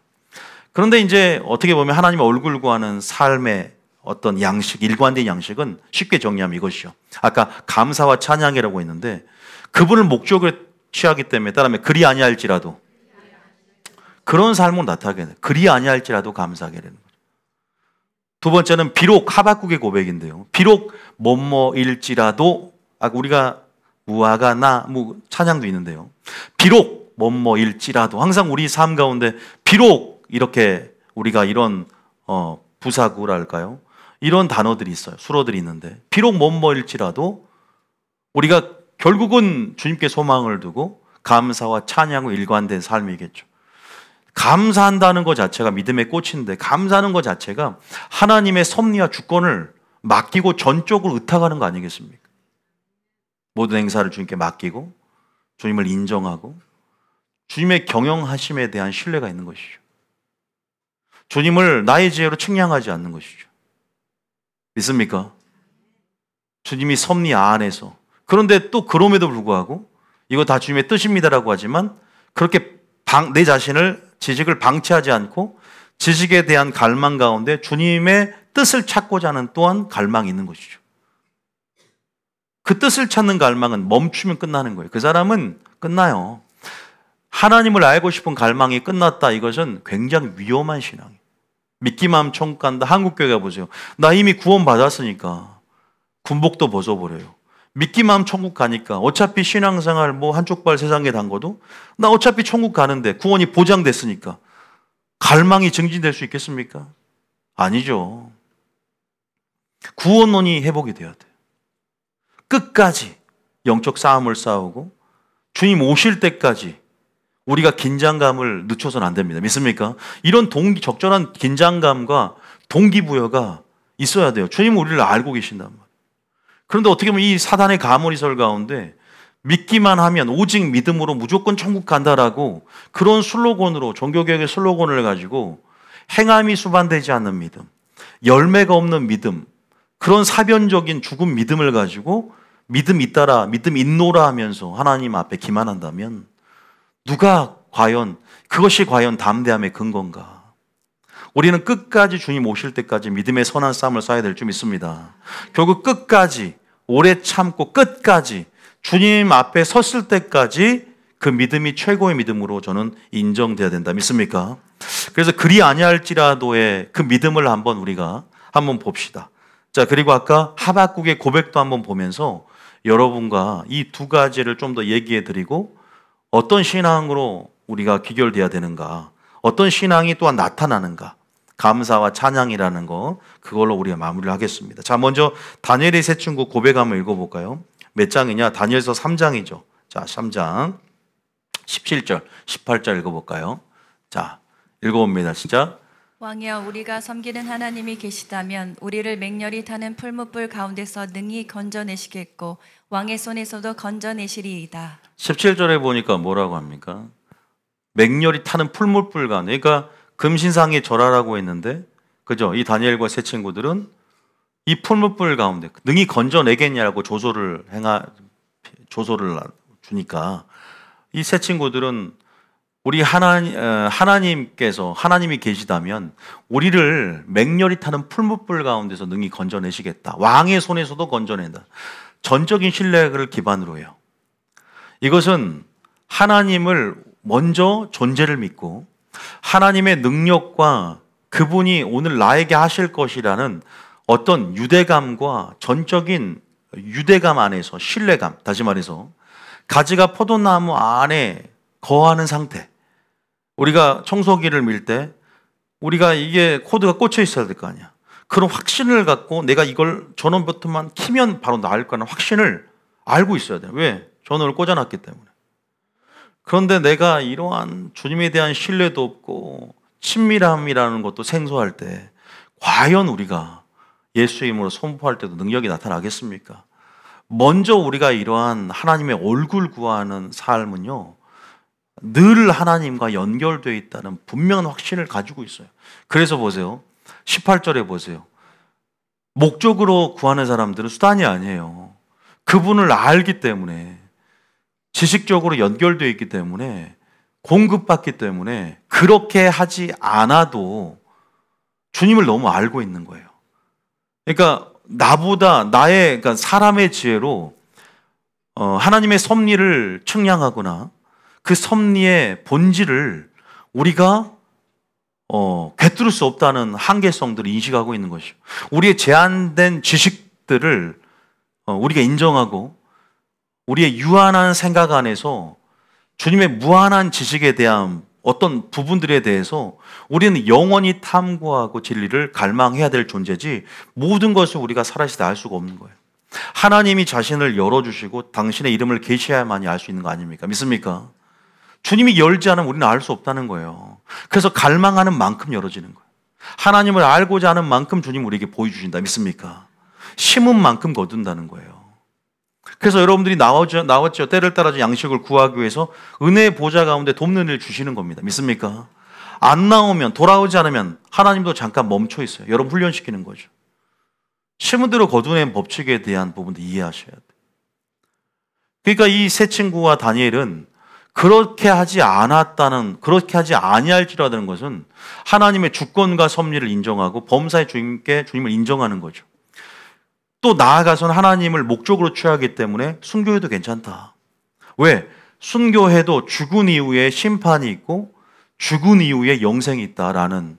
그런데 이제 어떻게 보면 하나님의 얼굴 구하는 삶의 어떤 양식, 일관된 양식은 쉽게 정리하면 이것이요. 아까 감사와 찬양이라고 했는데 그분을 목적으로 취하기 때문에 따라면 그리 아니할지라도 그런 삶을 나타나게 돼. 그리 아니할지라도 감사하게 되는 거죠. 두 번째는 비록, 하박국의 고백인데요. 비록 뭐뭐일지라도, 우리가 우아가 나, 뭐 찬양도 있는데요. 비록 뭐뭐일지라도 항상 우리 삶 가운데 비록 이렇게 우리가 이런 부사구랄까요? 이런 단어들이 있어요. 수로들이 있는데 비록 뭐뭐일지라도 우리가 결국은 주님께 소망을 두고 감사와 찬양으로 일관된 삶이겠죠. 감사한다는 것 자체가 믿음의 꽃인데 감사하는 것 자체가 하나님의 섭리와 주권을 맡기고 전적으로 의탁하는 거 아니겠습니까? 모든 행사를 주님께 맡기고 주님을 인정하고 주님의 경영하심에 대한 신뢰가 있는 것이죠. 주님을 나의 지혜로 측량하지 않는 것이죠. 믿습니까? 주님이 섭리 안에서. 그런데 또 그럼에도 불구하고 이거 다 주님의 뜻입니다라고 하지만 그렇게 내 자신을 지식을 방치하지 않고 지식에 대한 갈망 가운데 주님의 뜻을 찾고자 하는 또한 갈망이 있는 것이죠. 그 뜻을 찾는 갈망은 멈추면 끝나는 거예요. 그 사람은 끝나요. 하나님을 알고 싶은 갈망이 끝났다. 이것은 굉장히 위험한 신앙이에요. 믿기만 하면 천국 간다. 한국교회 가보세요. 나 이미 구원 받았으니까 군복도 벗어버려요. 믿기만 하면 천국 가니까 어차피 신앙생활 뭐 한쪽 발 세상에 담궈도 나 어차피 천국 가는데 구원이 보장됐으니까 갈망이 증진될 수 있겠습니까? 아니죠. 구원론이 회복이 돼야 돼요. 끝까지 영적 싸움을 싸우고 주님 오실 때까지 우리가 긴장감을 늦춰서는 안 됩니다. 믿습니까? 이런 적절한 긴장감과 동기부여가 있어야 돼요. 주님은 우리를 알고 계신단 말이에요. 그런데 어떻게 보면 이 사단의 가모리설 가운데 믿기만 하면 오직 믿음으로 무조건 천국 간다라고 그런 슬로건으로 종교개혁의 슬로건을 가지고 행함이 수반되지 않는 믿음, 열매가 없는 믿음, 그런 사변적인 죽은 믿음을 가지고 믿음 있다라, 믿음 있노라 하면서 하나님 앞에 기만한다면 누가 과연 그것이 과연 담대함의 근거인가? 우리는 끝까지 주님 오실 때까지 믿음의 선한 싸움을 싸야 될 줄 믿습니다. 결국 끝까지 오래 참고 끝까지 주님 앞에 섰을 때까지 그 믿음이 최고의 믿음으로 저는 인정돼야 된다. 믿습니까? 그래서 그리 아니할지라도의 그 믿음을 한번 봅시다. 자, 그리고 아까 하박국의 고백도 한번 보면서 여러분과 이 두 가지를 좀 더 얘기해 드리고 어떤 신앙으로 우리가 귀결돼야 되는가, 어떤 신앙이 또한 나타나는가, 감사와 찬양이라는 거, 그걸로 우리가 마무리를 하겠습니다. 자, 먼저 다니엘의 세 친구 고백 한번 읽어볼까요? 몇 장이냐? 다니엘서 3장이죠. 자, 3장 17절, 18절 읽어볼까요? 자, 읽어봅니다. 시작. 왕이여, 우리가 섬기는 하나님이 계시다면 우리를 맹렬히 타는 풀무불 가운데서 능히 건져내시겠고 왕의 손에서도 건져내시리이다. 17절에 보니까 뭐라고 합니까? 맹렬히 타는 풀무불 가운데. 그러니까 금신상에 절하라고 했는데, 그죠? 이 다니엘과 세 친구들은 이 풀무불 가운데 능히 건져내겠냐라고 조소를 주니까 이 세 친구들은 우리 하나님께서 하나님이 계시다면 우리를 맹렬히 타는 풀무불 가운데서 능히 건져내시겠다. 왕의 손에서도 건져낸다. 전적인 신뢰를 기반으로 해요. 이것은 하나님을 먼저 존재를 믿고 하나님의 능력과 그분이 오늘 나에게 하실 것이라는 어떤 유대감과 전적인 유대감 안에서 신뢰감, 다시 말해서 가지가 포도나무 안에 거하는 상태. 우리가 청소기를 밀 때 우리가 이게 코드가 꽂혀 있어야 될 거 아니야. 그런 확신을 갖고 내가 이걸 전원 버튼만 키면 바로 나을 거라는 확신을 알고 있어야 돼요. 왜? 전원을 꽂아놨기 때문에. 그런데 내가 이러한 주님에 대한 신뢰도 없고 친밀함이라는 것도 생소할 때 과연 우리가 예수의 이름으로 선포할 때도 능력이 나타나겠습니까? 먼저 우리가 이러한 하나님의 얼굴 구하는 삶은요, 늘 하나님과 연결되어 있다는 분명한 확신을 가지고 있어요. 그래서 보세요. 18절에 보세요. 목적으로 구하는 사람들은 수단이 아니에요. 그분을 알기 때문에, 지식적으로 연결되어 있기 때문에, 공급받기 때문에 그렇게 하지 않아도 주님을 너무 알고 있는 거예요. 그러니까 그러니까 사람의 지혜로 하나님의 섭리를 측량하거나 그 섭리의 본질을 우리가 꿰뚫을 수 없다는 한계성들을 인식하고 있는 것이죠. 우리의 제한된 지식들을 우리가 인정하고 우리의 유한한 생각 안에서 주님의 무한한 지식에 대한 어떤 부분들에 대해서 우리는 영원히 탐구하고 진리를 갈망해야 될 존재지 모든 것을 우리가 살아있을 때 알 수가 없는 거예요. 하나님이 자신을 열어주시고 당신의 이름을 계시해야만이 알 수 있는 거 아닙니까? 믿습니까? 주님이 열지 않으면 우리는 알 수 없다는 거예요. 그래서 갈망하는 만큼 열어지는 거예요. 하나님을 알고자 하는 만큼 주님 우리에게 보여주신다. 믿습니까? 심은 만큼 거둔다는 거예요. 그래서 여러분들이 나왔죠. 때를 따라 양식을 구하기 위해서 은혜의 보좌 가운데 돕는 일을 주시는 겁니다. 믿습니까? 안 나오면, 돌아오지 않으면 하나님도 잠깐 멈춰 있어요. 여러분 훈련시키는 거죠. 심은 대로 거두는 법칙에 대한 부분도 이해하셔야 돼요. 그러니까 이 세 친구와 다니엘은 그렇게 하지 아니할지라는 것은 하나님의 주권과 섭리를 인정하고 범사의 주님을 인정하는 거죠. 또 나아가서는 하나님을 목적으로 취하기 때문에 순교해도 괜찮다. 왜? 순교해도 죽은 이후에 심판이 있고 죽은 이후에 영생이 있다라는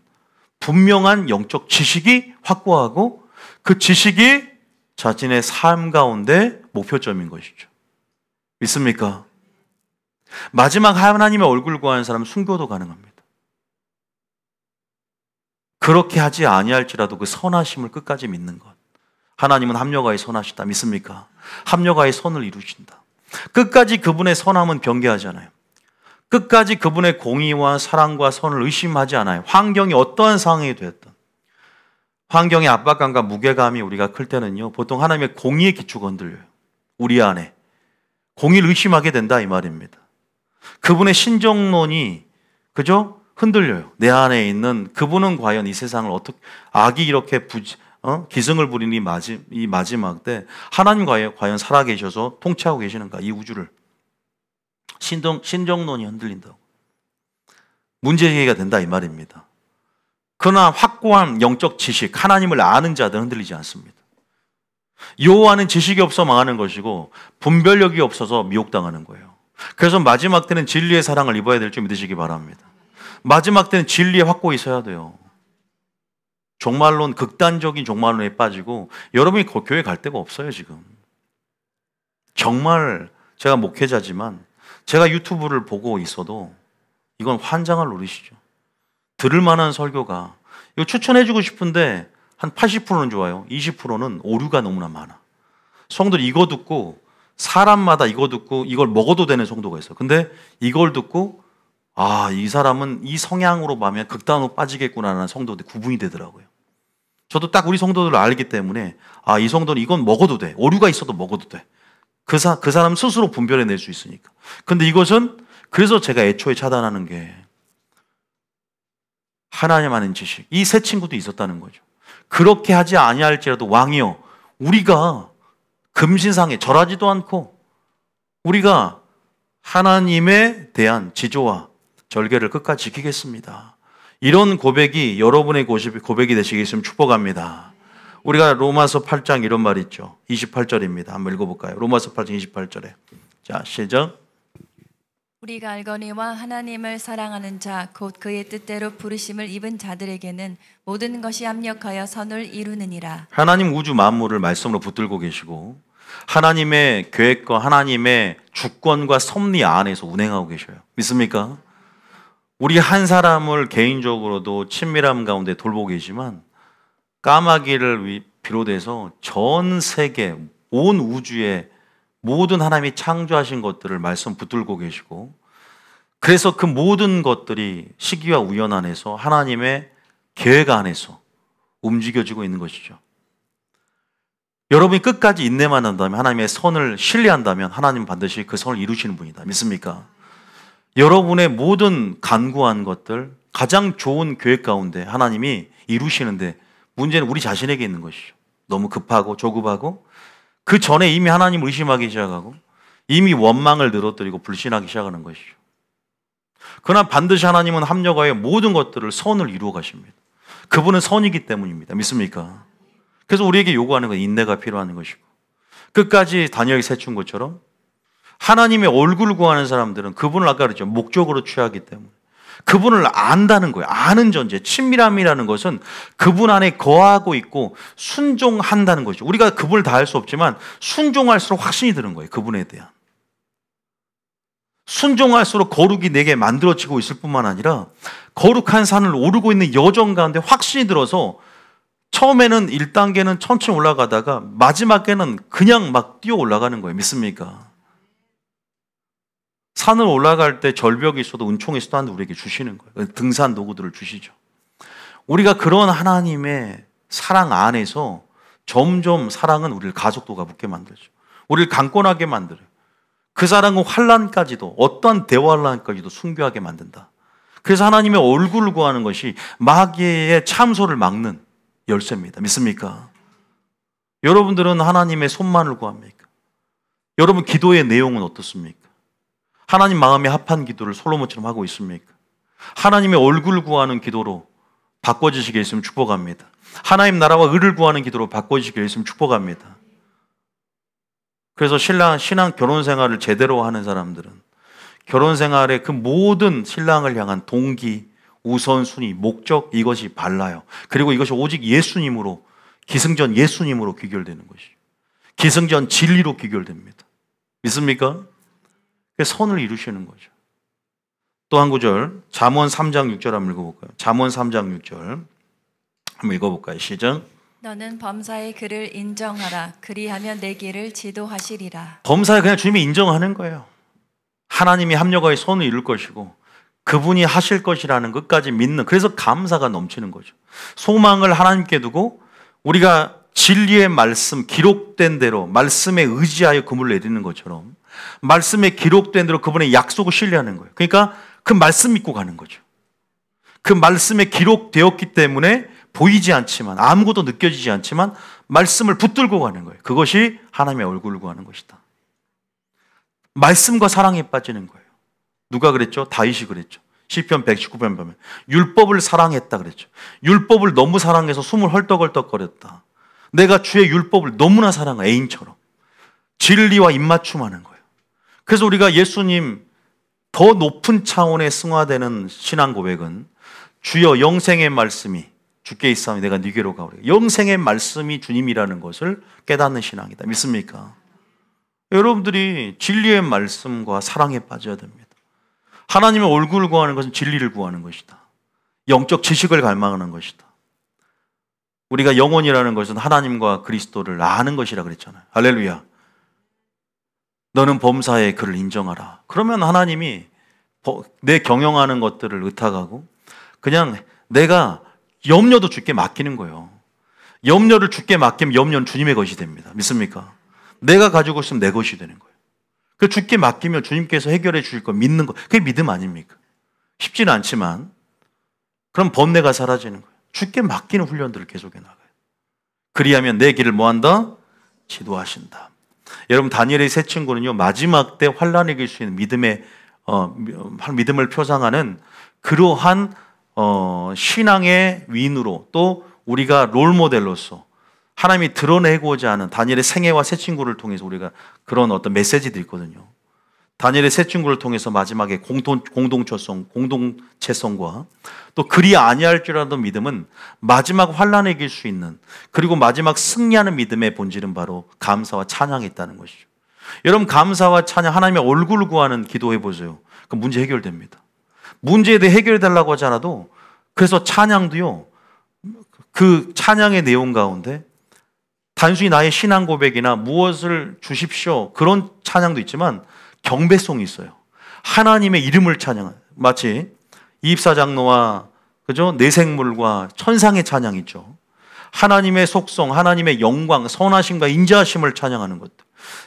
분명한 영적 지식이 확고하고 그 지식이 자신의 삶 가운데 목표점인 것이죠. 믿습니까? 마지막 하나님의 얼굴 구하는 사람은 순교도 가능합니다. 그렇게 하지 아니할지라도 그 선하심을 끝까지 믿는 것. 하나님은 합력하여 선하시다. 믿습니까? 합력하여 선을 이루신다. 끝까지 그분의 선함은 변개하지 않아요. 끝까지 그분의 공의와 사랑과 선을 의심하지 않아요. 환경이 어떠한 상황이 되었든. 환경의 압박감과 무게감이 우리가 클 때는요, 보통 하나님의 공의의 기초가 흔들려요. 우리 안에. 공의를 의심하게 된다 이 말입니다. 그분의 신정론이 그죠? 흔들려요. 내 안에 있는 그분은 과연 이 세상을 어떻게 악이 이렇게 기승을 부리는 이 마지막 때 하나님 과연 살아계셔서 통치하고 계시는가 이 우주를 신정론이 흔들린다고 문제제기가 된다 이 말입니다. 그러나 확고한 영적 지식 하나님을 아는 자들은 흔들리지 않습니다. 여호와는 지식이 없어 망하는 것이고 분별력이 없어서 미혹당하는 거예요. 그래서 마지막 때는 진리의 사랑을 입어야 될 줄 믿으시기 바랍니다. 마지막 때는 진리에 확고히 서야 돼요. 종말론, 극단적인 종말론에 빠지고 여러분이 교회 갈 데가 없어요 지금. 정말 제가 목회자지만 제가 유튜브를 보고 있어도 이건 환장할 노릇이죠. 들을 만한 설교가 이거 추천해주고 싶은데 한 80%는 좋아요. 20%는 오류가 너무나 많아. 성도들이 이거 듣고 사람마다 이거 듣고 이걸 먹어도 되는 성도가 있어요. 근데 이걸 듣고 이 사람은 이 성향으로 봐면 극단으로 빠지겠구나라는 성도들이 구분이 되더라고요. 저도 딱 우리 성도들을 알기 때문에 이 성도는 이건 먹어도 돼. 오류가 있어도 먹어도 돼. 그 사람 스스로 분별해낼 수 있으니까. 근데 이것은 그래서 제가 애초에 차단하는 게 하나님 아는 지식. 이 세 친구도 있었다는 거죠. 그렇게 하지 아니할지라도 왕이여 우리가 금신상에 절하지도 않고 우리가 하나님에 대한 지조와 절개를 끝까지 지키겠습니다. 이런 고백이 여러분의 고백이 되시겠으면 축복합니다. 우리가 로마서 8장 이런 말 있죠. 28절입니다. 한번 읽어볼까요? 로마서 8장 28절에. 자, 시작. 우리가 알거니와 하나님을 사랑하는 자 곧 그의 뜻대로 부르심을 입은 자들에게는 모든 것이 합력하여 선을 이루느니라. 하나님 우주 만물을 말씀으로 붙들고 계시고 하나님의 계획과 하나님의 주권과 섭리 안에서 운행하고 계셔요. 믿습니까? 우리 한 사람을 개인적으로도 친밀함 가운데 돌보고 계시지만 까마귀를 비롯해서 전 세계 온 우주에 모든 하나님이 창조하신 것들을 말씀 붙들고 계시고 그래서 그 모든 것들이 시기와 우연 안에서 하나님의 계획 안에서 움직여지고 있는 것이죠. 여러분이 끝까지 인내만 한다면 하나님의 선을 신뢰한다면 하나님 반드시 그 선을 이루시는 분이다. 믿습니까? 여러분의 모든 간구한 것들 가장 좋은 계획 가운데 하나님이 이루시는데 문제는 우리 자신에게 있는 것이죠. 너무 급하고 조급하고 그 전에 이미 하나님을 의심하기 시작하고 이미 원망을 늘어뜨리고 불신하기 시작하는 것이죠. 그러나 반드시 하나님은 합력하여 모든 것들을 선을 이루어 가십니다. 그분은 선이기 때문입니다. 믿습니까? 그래서 우리에게 요구하는 건 인내가 필요한 것이고 끝까지 다니엘이 세춘 것처럼 하나님의 얼굴을 구하는 사람들은 그분을 아까 그랬죠. 목적으로 취하기 때문에 그분을 안다는 거예요. 아는 존재. 친밀함이라는 것은 그분 안에 거하고 있고 순종한다는 거죠. 우리가 그분을 다 할 수 없지만 순종할수록 확신이 드는 거예요. 그분에 대한. 순종할수록 거룩이 내게 만들어지고 있을 뿐만 아니라 거룩한 산을 오르고 있는 여정 가운데 확신이 들어서 처음에는 1단계는 천천히 올라가다가 마지막에는 그냥 막 뛰어 올라가는 거예요. 믿습니까? 산을 올라갈 때 절벽이 있어도 은총의 수단도 우리에게 주시는 거예요. 등산 도구들을 주시죠. 우리가 그런 하나님의 사랑 안에서 점점 사랑은 우리를 가속도가 붙게 만들죠. 우리를 강권하게 만들어요. 그 사랑은 환난까지도, 어떠한 대환난까지도 순교하게 만든다. 그래서 하나님의 얼굴을 구하는 것이 마귀의 참소를 막는 열쇠입니다. 믿습니까? 여러분들은 하나님의 손만을 구합니까? 여러분 기도의 내용은 어떻습니까? 하나님 마음에 합한 기도를 솔로몬처럼 하고 있습니까? 하나님의 얼굴을 구하는 기도로 바꿔주시게 했으면 축복합니다. 하나님 나라와 의를 구하는 기도로 바꿔주시게 했으면 축복합니다. 그래서 신앙 결혼 생활을 제대로 하는 사람들은 결혼 생활의 그 모든 신랑을 향한 동기, 우선순위, 목적 이것이 발라요. 그리고 이것이 오직 예수님으로, 기승전 예수님으로 귀결되는 것이죠. 기승전 진리로 귀결됩니다. 믿습니까? 선을 이루시는 거죠. 또 한 구절, 잠언 3장 6절 한번 읽어볼까요? 잠언 3장 6절 한번 읽어볼까요? 시작. 너는 범사의 그를 인정하라. 그리하면 내 길을 지도하시리라. 범사에 그냥 주님이 인정하는 거예요. 하나님이 합력하여 선을 이룰 것이고 그분이 하실 것이라는 것까지 믿는, 그래서 감사가 넘치는 거죠. 소망을 하나님께 두고 우리가 진리의 말씀, 기록된 대로 말씀에 의지하여 금을 내리는 것처럼 말씀에 기록된 대로 그분의 약속을 신뢰하는 거예요. 그러니까 그 말씀 믿고 가는 거죠. 그 말씀에 기록되었기 때문에 보이지 않지만, 아무것도 느껴지지 않지만 말씀을 붙들고 가는 거예요. 그것이 하나님의 얼굴을 구하는 것이다. 말씀과 사랑에 빠지는 거예요. 누가 그랬죠? 다윗이 그랬죠. 시편 119편 보면 율법을 사랑했다 그랬죠. 율법을 너무 사랑해서 숨을 헐떡헐떡거렸다. 내가 주의 율법을 너무나 사랑해. 애인처럼 진리와 입맞춤하는 거예요. 그래서 우리가 예수님 더 높은 차원에 승화되는 신앙 고백은 주여 영생의 말씀이 주께 있사오니 내가 네게로 가오리까. 영생의 말씀이 주님이라는 것을 깨닫는 신앙이다. 믿습니까? 여러분들이 진리의 말씀과 사랑에 빠져야 됩니다. 하나님의 얼굴을 구하는 것은 진리를 구하는 것이다. 영적 지식을 갈망하는 것이다. 우리가 영혼이라는 것은 하나님과 그리스도를 아는 것이라 그랬잖아요. 할렐루야. 너는 범사에 그를 인정하라. 그러면 하나님이 내 경영하는 것들을 의탁하고 그냥 내가 염려도 주께 맡기는 거예요. 염려를 주께 맡기면 염려는 주님의 것이 됩니다. 믿습니까? 내가 가지고 있으면 내 것이 되는 거예요. 그 주께 맡기면 주님께서 해결해 주실 거 믿는 거, 그게 믿음 아닙니까? 쉽지는 않지만 그럼 번뇌가 사라지는 거예요. 주께 맡기는 훈련들을 계속해 나가요. 그리하면 내 길을 뭐한다? 지도하신다. 여러분 다니엘의 세 친구는요 마지막 때 환란을 이길 수 있는 믿음을 표상하는 그러한 신앙의 위인으로, 또 우리가 롤모델로서 하나님이 드러내고자 하는 다니엘의 생애와 세 친구를 통해서 우리가 그런 어떤 메시지들이 있거든요. 다니엘의 세 친구를 통해서 마지막에 공동체성과 또 그리 아니할지라도 믿음은 마지막 환란을 이길 수 있는, 그리고 마지막 승리하는 믿음의 본질은 바로 감사와 찬양에 있다는 것이죠. 여러분 감사와 찬양, 하나님의 얼굴을 구하는 기도해 보세요. 그 문제 해결됩니다. 문제에 대해 해결해 달라고 하지 않아도, 그래서 찬양도요 그 찬양의 내용 가운데 단순히 나의 신앙 고백이나 무엇을 주십시오 그런 찬양도 있지만 경배송이 있어요. 하나님의 이름을 찬양하는, 마치 이입사장로와 그죠? 내생물과 천상의 찬양 있죠. 하나님의 속성, 하나님의 영광, 선하심과 인자하심을 찬양하는 것들,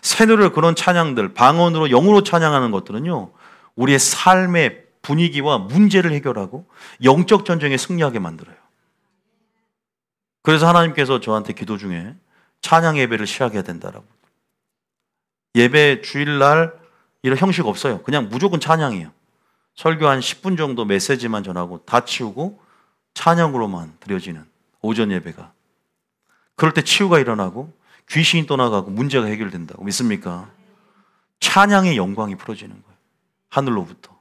새노래 그런 찬양들, 방언으로 영으로 찬양하는 것들은요 우리의 삶의 분위기와 문제를 해결하고 영적 전쟁에 승리하게 만들어요. 그래서 하나님께서 저한테 기도 중에 찬양 예배를 시작해야 된다라고. 예배 주일날 이런 형식 없어요. 그냥 무조건 찬양이에요. 설교 한 10분 정도 메시지만 전하고 다 치우고 찬양으로만 드려지는 오전 예배가. 그럴 때 치유가 일어나고 귀신이 떠나가고 문제가 해결된다고. 믿습니까? 찬양의 영광이 풀어지는 거예요. 하늘로부터.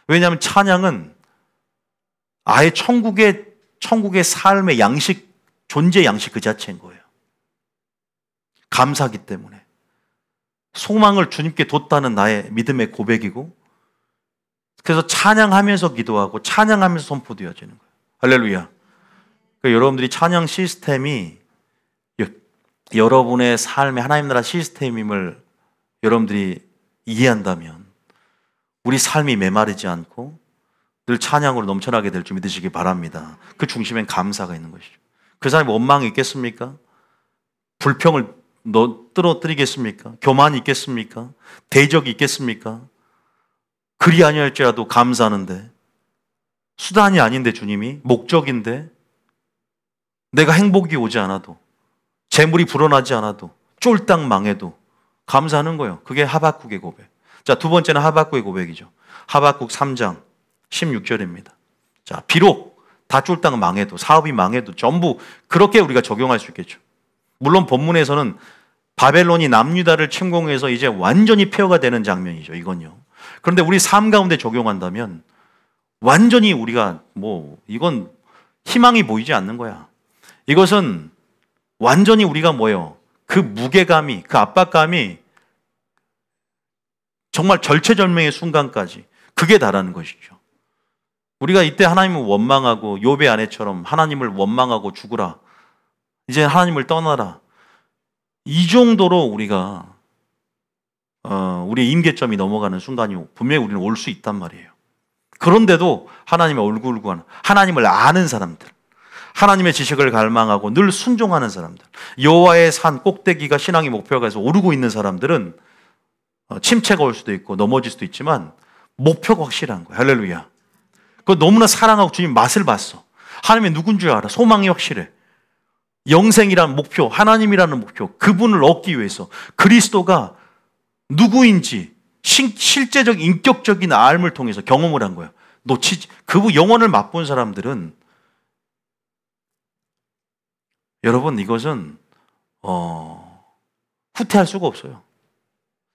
왜냐하면 찬양은 아예 천국의 삶의 양식, 존재 양식 그 자체인 거예요. 감사하기 때문에. 소망을 주님께 뒀다는 나의 믿음의 고백이고 그래서 찬양하면서 기도하고 찬양하면서 선포되어지는 거예요. 할렐루야. 그러니까 여러분들이 찬양 시스템이 여러분의 삶의 하나님 나라 시스템임을 여러분들이 이해한다면 우리 삶이 메마르지 않고 늘 찬양으로 넘쳐나게 될 줄 믿으시기 바랍니다. 그 중심엔 감사가 있는 것이죠. 그 사람이 원망이 있겠습니까? 불평을 떨어뜨리겠습니까? 교만이 있겠습니까? 대적이 있겠습니까? 그리 아니할지라도 감사하는데, 수단이 아닌데 주님이 목적인데, 내가 행복이 오지 않아도, 재물이 불어나지 않아도, 쫄딱 망해도 감사하는 거예요. 그게 하박국의 고백. 자, 두 번째는 하박국의 고백이죠. 하박국 3장 16절입니다. 자, 비록 다 쫄딱 망해도, 사업이 망해도 전부 그렇게 우리가 적용할 수 있겠죠. 물론 본문에서는 바벨론이 남유다를 침공해서 이제 완전히 폐허가 되는 장면이죠. 이건요. 그런데 우리 삶 가운데 적용한다면 완전히 우리가 이건 희망이 보이지 않는 거야. 이것은 완전히 우리가 뭐예요? 그 무게감이, 그 압박감이 정말 절체절명의 순간까지 그게 달하는 것이죠. 우리가 이때 하나님을 원망하고 욥의 아내처럼 하나님을 원망하고 죽으라. 이제 하나님을 떠나라. 이 정도로 우리가 우리의 임계점이 넘어가는 순간이 분명히 우리는 올 수 있단 말이에요. 그런데도 하나님의 얼굴 구하는, 하나님을 아는 사람들, 하나님의 지식을 갈망하고 늘 순종하는 사람들, 여호와의 산 꼭대기가 신앙의 목표가 돼서 오르고 있는 사람들은 침체가 올 수도 있고 넘어질 수도 있지만 목표가 확실한 거예요. 할렐루야. 그거 너무나 사랑하고 주님 맛을 봤어. 하나님이 누군 줄 알아. 소망이 확실해. 영생이라는 목표, 하나님이라는 목표, 그분을 얻기 위해서 그리스도가 누구인지 실제적 인격적인 알을 통해서 경험을 한 거예요. 그분 영혼을 맛본 사람들은 여러분 이것은 후퇴할 수가 없어요.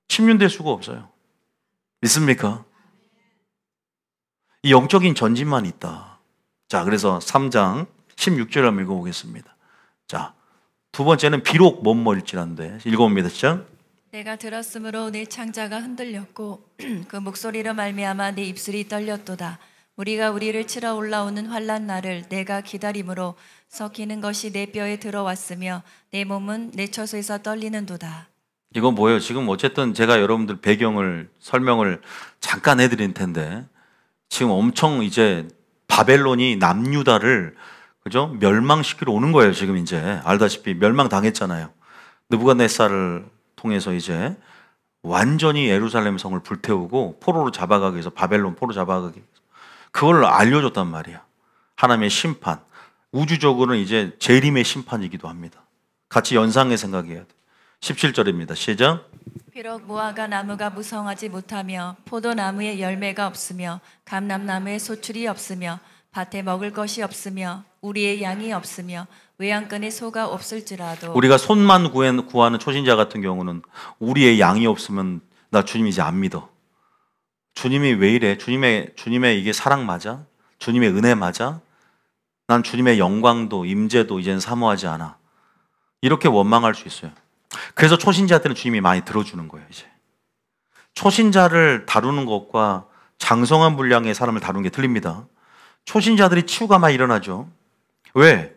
침륜될 수가 없어요. 믿습니까? 이 영적인 전진만 있다. 자, 그래서 3장 16절 한번 읽어보겠습니다. 자, 두 번째는 비록 뭐일지란데 읽어봅니다. 시작. 내가 들었으므로 내 창자가 흔들렸고 그 목소리로 말미암아 내 입술이 떨렸도다. 우리가 우리를 치러 올라오는 환난 날을 내가 기다림으로 섞이는 것이 내 뼈에 들어왔으며 내 몸은 내 처소에서 떨리는도다. 이건 뭐예요? 지금 어쨌든 제가 여러분들 배경을 설명을 잠깐 해드릴 텐데 지금 엄청 이제 바벨론이 남유다를 그죠? 멸망시키러 오는 거예요. 지금 이제 알다시피 멸망당했잖아요. 느부갓네살을 통해서 이제 완전히 예루살렘 성을 불태우고 포로로 잡아가기 위해서 바벨론 포로 잡아가기 위해서 그걸 알려줬단 말이야. 하나님의 심판. 우주적으로는 이제 재림의 심판이기도 합니다. 같이 연상해 생각해야 돼. 17절입니다. 시작. 비록 무화과 나무가 무성하지 못하며 포도나무에 열매가 없으며 감람나무에 소출이 없으며 밭에 먹을 것이 없으며 우리의 양이 없으며 외양간에 소가 없을지라도 우리가 손만 구하는 초신자 같은 경우는 우리의 양이 없으면 나 주님 이제 안 믿어. 주님이 왜 이래? 주님의 이게 사랑 맞아? 주님의 은혜 맞아? 난 주님의 영광도 임재도 이제는 사모하지 않아. 이렇게 원망할 수 있어요. 그래서 초신자들은 주님이 많이 들어주는 거예요. 이제 초신자를 다루는 것과 장성한 분량의 사람을 다루는 게 틀립니다. 초신자들이 치유가 많이 일어나죠. 왜?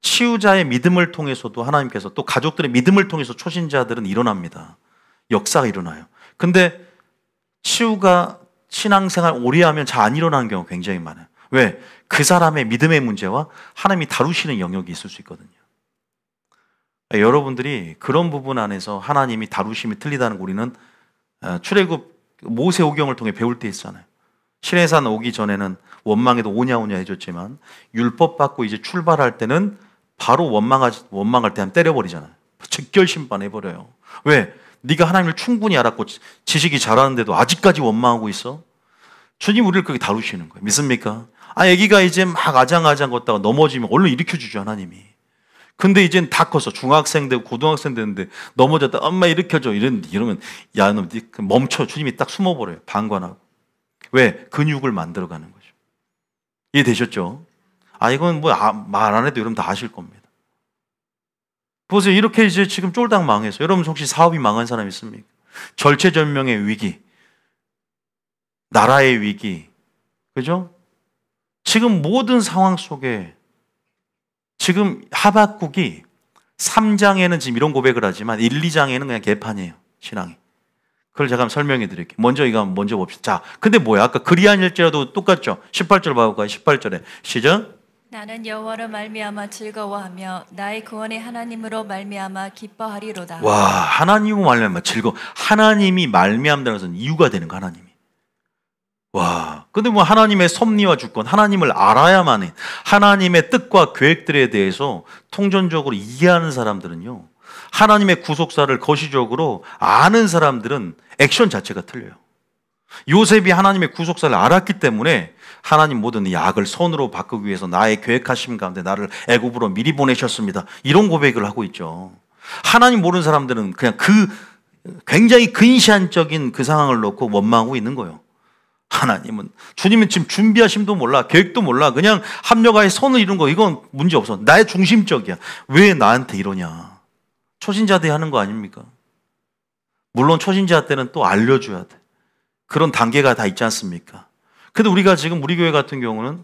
치유자의 믿음을 통해서도 하나님께서 또 가족들의 믿음을 통해서 초신자들은 일어납니다. 역사가 일어나요. 근데 치유가 신앙생활 오래 하면 잘 안 일어나는 경우가 굉장히 많아요. 왜? 그 사람의 믿음의 문제와 하나님이 다루시는 영역이 있을 수 있거든요. 여러분들이 그런 부분 안에서 하나님이 다루심이 틀리다는 거 우리는 출애굽 모세오경을 통해 배울 때 있잖아요. 시내산 오기 전에는 원망해도 오냐오냐 해줬지만 율법 받고 이제 출발할 때는 바로 원망할 때 하면 때려버리잖아요. 즉결 심판해버려요. 왜? 네가 하나님을 충분히 알았고 지식이 잘하는데도 아직까지 원망하고 있어? 주님 우리를 그렇게 다루시는 거예요. 믿습니까? 애기가 이제 막 아장아장 걷다가 넘어지면 얼른 일으켜주죠 하나님이. 근데 이젠 다 컸어. 중학생 되고 고등학생 되는데 넘어졌다. 엄마 일으켜줘. 이러면 야 너 멈춰. 주님이 딱 숨어버려요. 방관하고. 왜? 근육을 만들어가는 거죠. 이해되셨죠? 이건 말 안 해도 여러분 다 아실 겁니다. 보세요. 이렇게 이제 지금 쫄딱 망해서 여러분 혹시 사업이 망한 사람 있습니까? 절체절명의 위기. 나라의 위기, 그죠? 지금 모든 상황 속에 지금 하박국이 3장에는 지금 이런 고백을 하지만 1, 2장에는 그냥 개판이에요, 신앙이. 그걸 제가 한번 설명해 드릴게요. 먼저 봅시다. 자, 근데 뭐야? 아까 그리하닐지라도 똑같죠? 18절 봐볼까요? 18절에 시작. 나는 여호와로 말미암아 즐거워하며 나의 구원의 하나님으로 말미암아 기뻐하리로다. 와, 하나님으로 말미암아 즐거워. 하나님이 말미암다는 것은 이유가 되는 거, 하나님이. 와, 근데 뭐 하나님의 섭리와 주권, 하나님을 알아야만 해. 하나님의 뜻과 계획들에 대해서 통전적으로 이해하는 사람들은요, 하나님의 구속사를 거시적으로 아는 사람들은 액션 자체가 틀려요. 요셉이 하나님의 구속사를 알았기 때문에 하나님 모든 약을 선으로 바꾸기 위해서 나의 계획하심 가운데 나를 애굽으로 미리 보내셨습니다. 이런 고백을 하고 있죠. 하나님 모르는 사람들은 그냥 굉장히 근시안적인 그 상황을 놓고 원망하고 있는 거예요. 하나님은, 주님은 지금 준비하심도 몰라, 계획도 몰라, 그냥 합력하에 선을 이룬 거, 이건 문제 없어. 나의 중심적이야. 왜 나한테 이러냐? 초신자 때 하는 거 아닙니까? 물론 초신자 때는 또 알려줘야 돼. 그런 단계가 다 있지 않습니까? 근데 우리가 지금 우리 교회 같은 경우는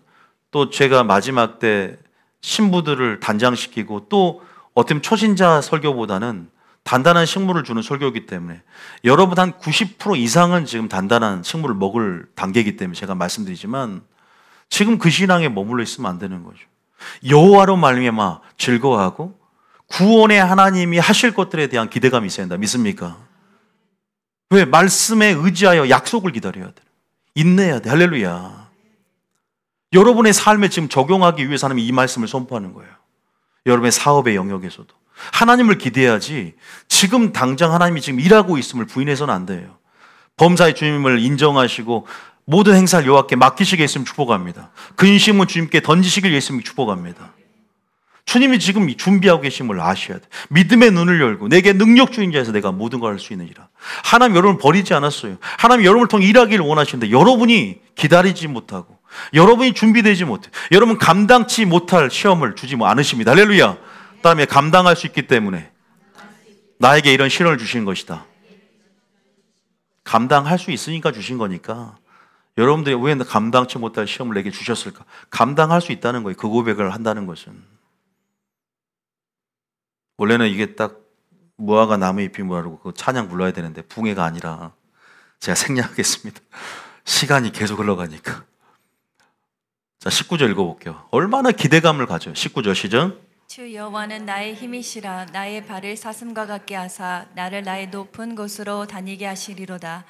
또 제가 마지막 때 신부들을 단장시키고 또 어떻게 보면 초신자 설교보다는 단단한 식물을 주는 설교이기 때문에 여러분 한 90% 이상은 지금 단단한 식물을 먹을 단계이기 때문에 제가 말씀드리지만 지금 그 신앙에 머물러 있으면 안 되는 거죠. 여호와로 말미암아 즐거워하고 구원의 하나님이 하실 것들에 대한 기대감이 있어야 한다. 믿습니까? 왜? 말씀에 의지하여 약속을 기다려야 돼. 인내해야 돼. 할렐루야. 여러분의 삶에 지금 적용하기 위해서 하나님이 이 말씀을 선포하는 거예요. 여러분의 사업의 영역에서도 하나님을 기대해야지 지금 당장 하나님이 지금 일하고 있음을 부인해서는 안 돼요. 범사의 주님을 인정하시고 모든 행사를 여호와께 맡기시게 했으면 축복합니다. 근심은 주님께 던지시길 했으면 축복합니다. 주님이 지금 준비하고 계심을 아셔야 돼. 믿음의 눈을 열고 내게 능력 주인 자에서 내가 모든 걸 할 수 있느니라. 하나님 여러분을 버리지 않았어요. 하나님 여러분을 통해 일하기를 원하시는데 여러분이 기다리지 못하고 여러분이 준비되지 못해. 여러분 감당치 못할 시험을 주지 않으십니다. 할렐루야. 그다음에 감당할 수 있기 때문에 나에게 이런 시련을 주신 것이다. 감당할 수 있으니까 주신 거니까 여러분들이 왜 감당치 못할 시험을 내게 주셨을까? 감당할 수 있다는 거예요. 그 고백을 한다는 것은. 원래는 이게 딱 무화과 나무 잎이 뭐라고 그 찬양 불러야 되는데 붕해가 아니라 제가 생략하겠습니다. 시간이 계속 흘러가니까. 자, 19절 읽어볼게요. 얼마나 기대감을 가져요. 19절 시작. 주 여호와는 나의 힘이시라. 나의 발을 사슴과 같게 하사 나를 나의 높은 곳으로 다니게 하시리로다.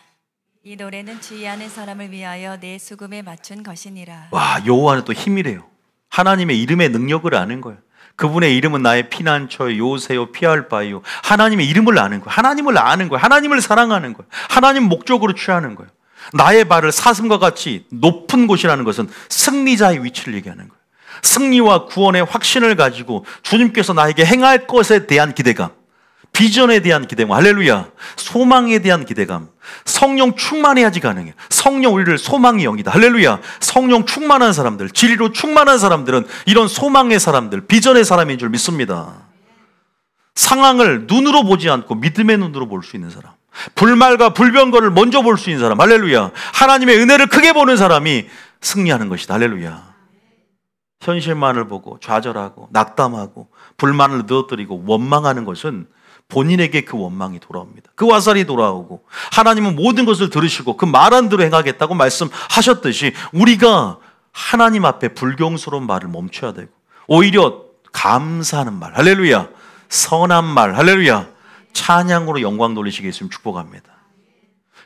이 노래는 주의 아는 사람을 위하여 내 수금에 맞춘 것이니라. 와, 여호와는 또 힘이래요. 하나님의 이름의 능력을 아는 거예요. 그분의 이름은 나의 피난처요, 요새요, 피할 바요. 하나님의 이름을 아는 거예요. 하나님을 아는 거예요. 하나님을 사랑하는 거예요. 하나님 목적으로 취하는 거예요. 나의 발을 사슴과 같이 높은 곳이라는 것은 승리자의 위치를 얘기하는 거예요. 승리와 구원의 확신을 가지고 주님께서 나에게 행할 것에 대한 기대감, 비전에 대한 기대감, 할렐루야, 소망에 대한 기대감. 성령 충만해야지 가능해요. 성령 우리를 소망의 영이다. 할렐루야. 성령 충만한 사람들, 진리로 충만한 사람들은 이런 소망의 사람들, 비전의 사람인 줄 믿습니다. 상황을 눈으로 보지 않고 믿음의 눈으로 볼 수 있는 사람, 불말과 불병거를 먼저 볼 수 있는 사람, 할렐루야. 하나님의 은혜를 크게 보는 사람이 승리하는 것이다. 할렐루야. 현실만을 보고 좌절하고 낙담하고 불만을 늘어뜨리고 원망하는 것은 본인에게 그 원망이 돌아옵니다. 그 화살이 돌아오고 하나님은 모든 것을 들으시고 그 말한 대로 행하겠다고 말씀하셨듯이 우리가 하나님 앞에 불경스러운 말을 멈춰야 되고 오히려 감사하는 말, 할렐루야, 선한 말, 할렐루야, 찬양으로 영광 돌리시게 했으면 축복합니다.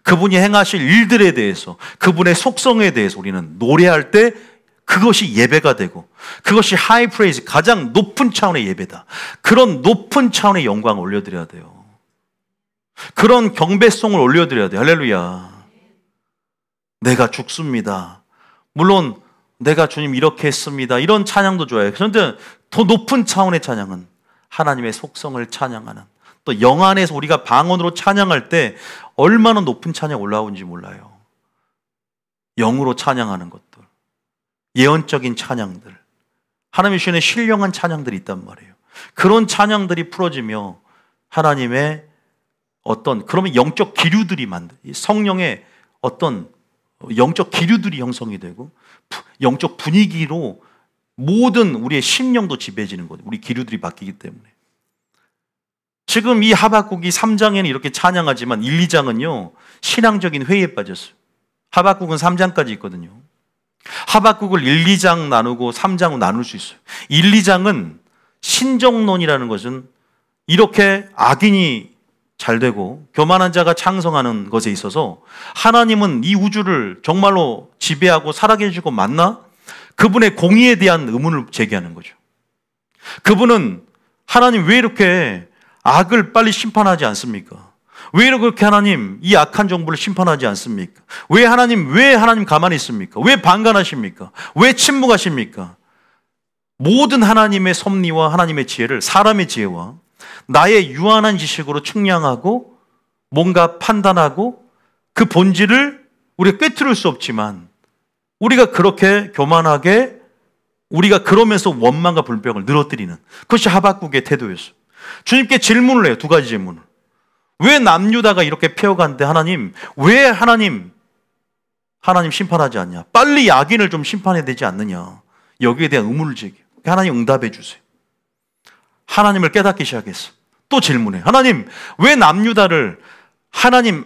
그분이 행하실 일들에 대해서, 그분의 속성에 대해서 우리는 노래할 때 그것이 예배가 되고 그것이 하이 프레이즈, 가장 높은 차원의 예배다. 그런 높은 차원의 영광을 올려드려야 돼요. 그런 경배송을 올려드려야 돼요. 할렐루야. 내가 죽습니다. 물론 내가 주님 이렇게 했습니다. 이런 찬양도 좋아요. 그런데 더 높은 차원의 찬양은 하나님의 속성을 찬양하는, 또 영 안에서 우리가 방언으로 찬양할 때 얼마나 높은 찬양 올라오는지 몰라요. 영으로 찬양하는 것들, 예언적인 찬양들, 하나님의 주시는 신령한 찬양들이 있단 말이에요. 그런 찬양들이 풀어지며 하나님의 어떤, 그러면 영적 기류들이 성령의 어떤 영적 기류들이 형성이 되고 영적 분위기로 모든 우리의 심령도 지배해지는 거예요. 우리 기류들이 바뀌기 때문에. 지금 이 하박국이 3장에는 이렇게 찬양하지만 1, 2장은요 신앙적인 회의에 빠졌어요. 하박국은 3장까지 있거든요. 하박국을 1, 2장 나누고 3장으로 나눌 수 있어요. 1, 2장은 신정론이라는 것은 이렇게 악인이 잘 되고 교만한 자가 창성하는 것에 있어서 하나님은 이 우주를 정말로 지배하고 살아계시고 맞나? 그분의 공의에 대한 의문을 제기하는 거죠. 그분은 하나님 왜 이렇게 악을 빨리 심판하지 않습니까? 왜 이렇게 하나님 이 악한 정부를 심판하지 않습니까? 왜 하나님 가만히 있습니까? 왜 방관하십니까? 왜 침묵하십니까? 모든 하나님의 섭리와 하나님의 지혜를 사람의 지혜와 나의 유한한 지식으로 측량하고 뭔가 판단하고 그 본질을 우리가 꿰뚫을 수 없지만 우리가 그렇게 교만하게 우리가 그러면서 원망과 불평을 늘어뜨리는 그것이 하박국의 태도였어요. 주님께 질문을 해요. 2가지 질문을. 왜 남유다가 이렇게 폐허간데 왜 하나님 심판하지 않냐? 빨리 악인을 좀 심판해야 되지 않느냐? 여기에 대한 의문을 제기해요. 하나님 응답해 주세요. 하나님을 깨닫기 시작했어. 또 질문해. 하나님 왜 남유다를 하나님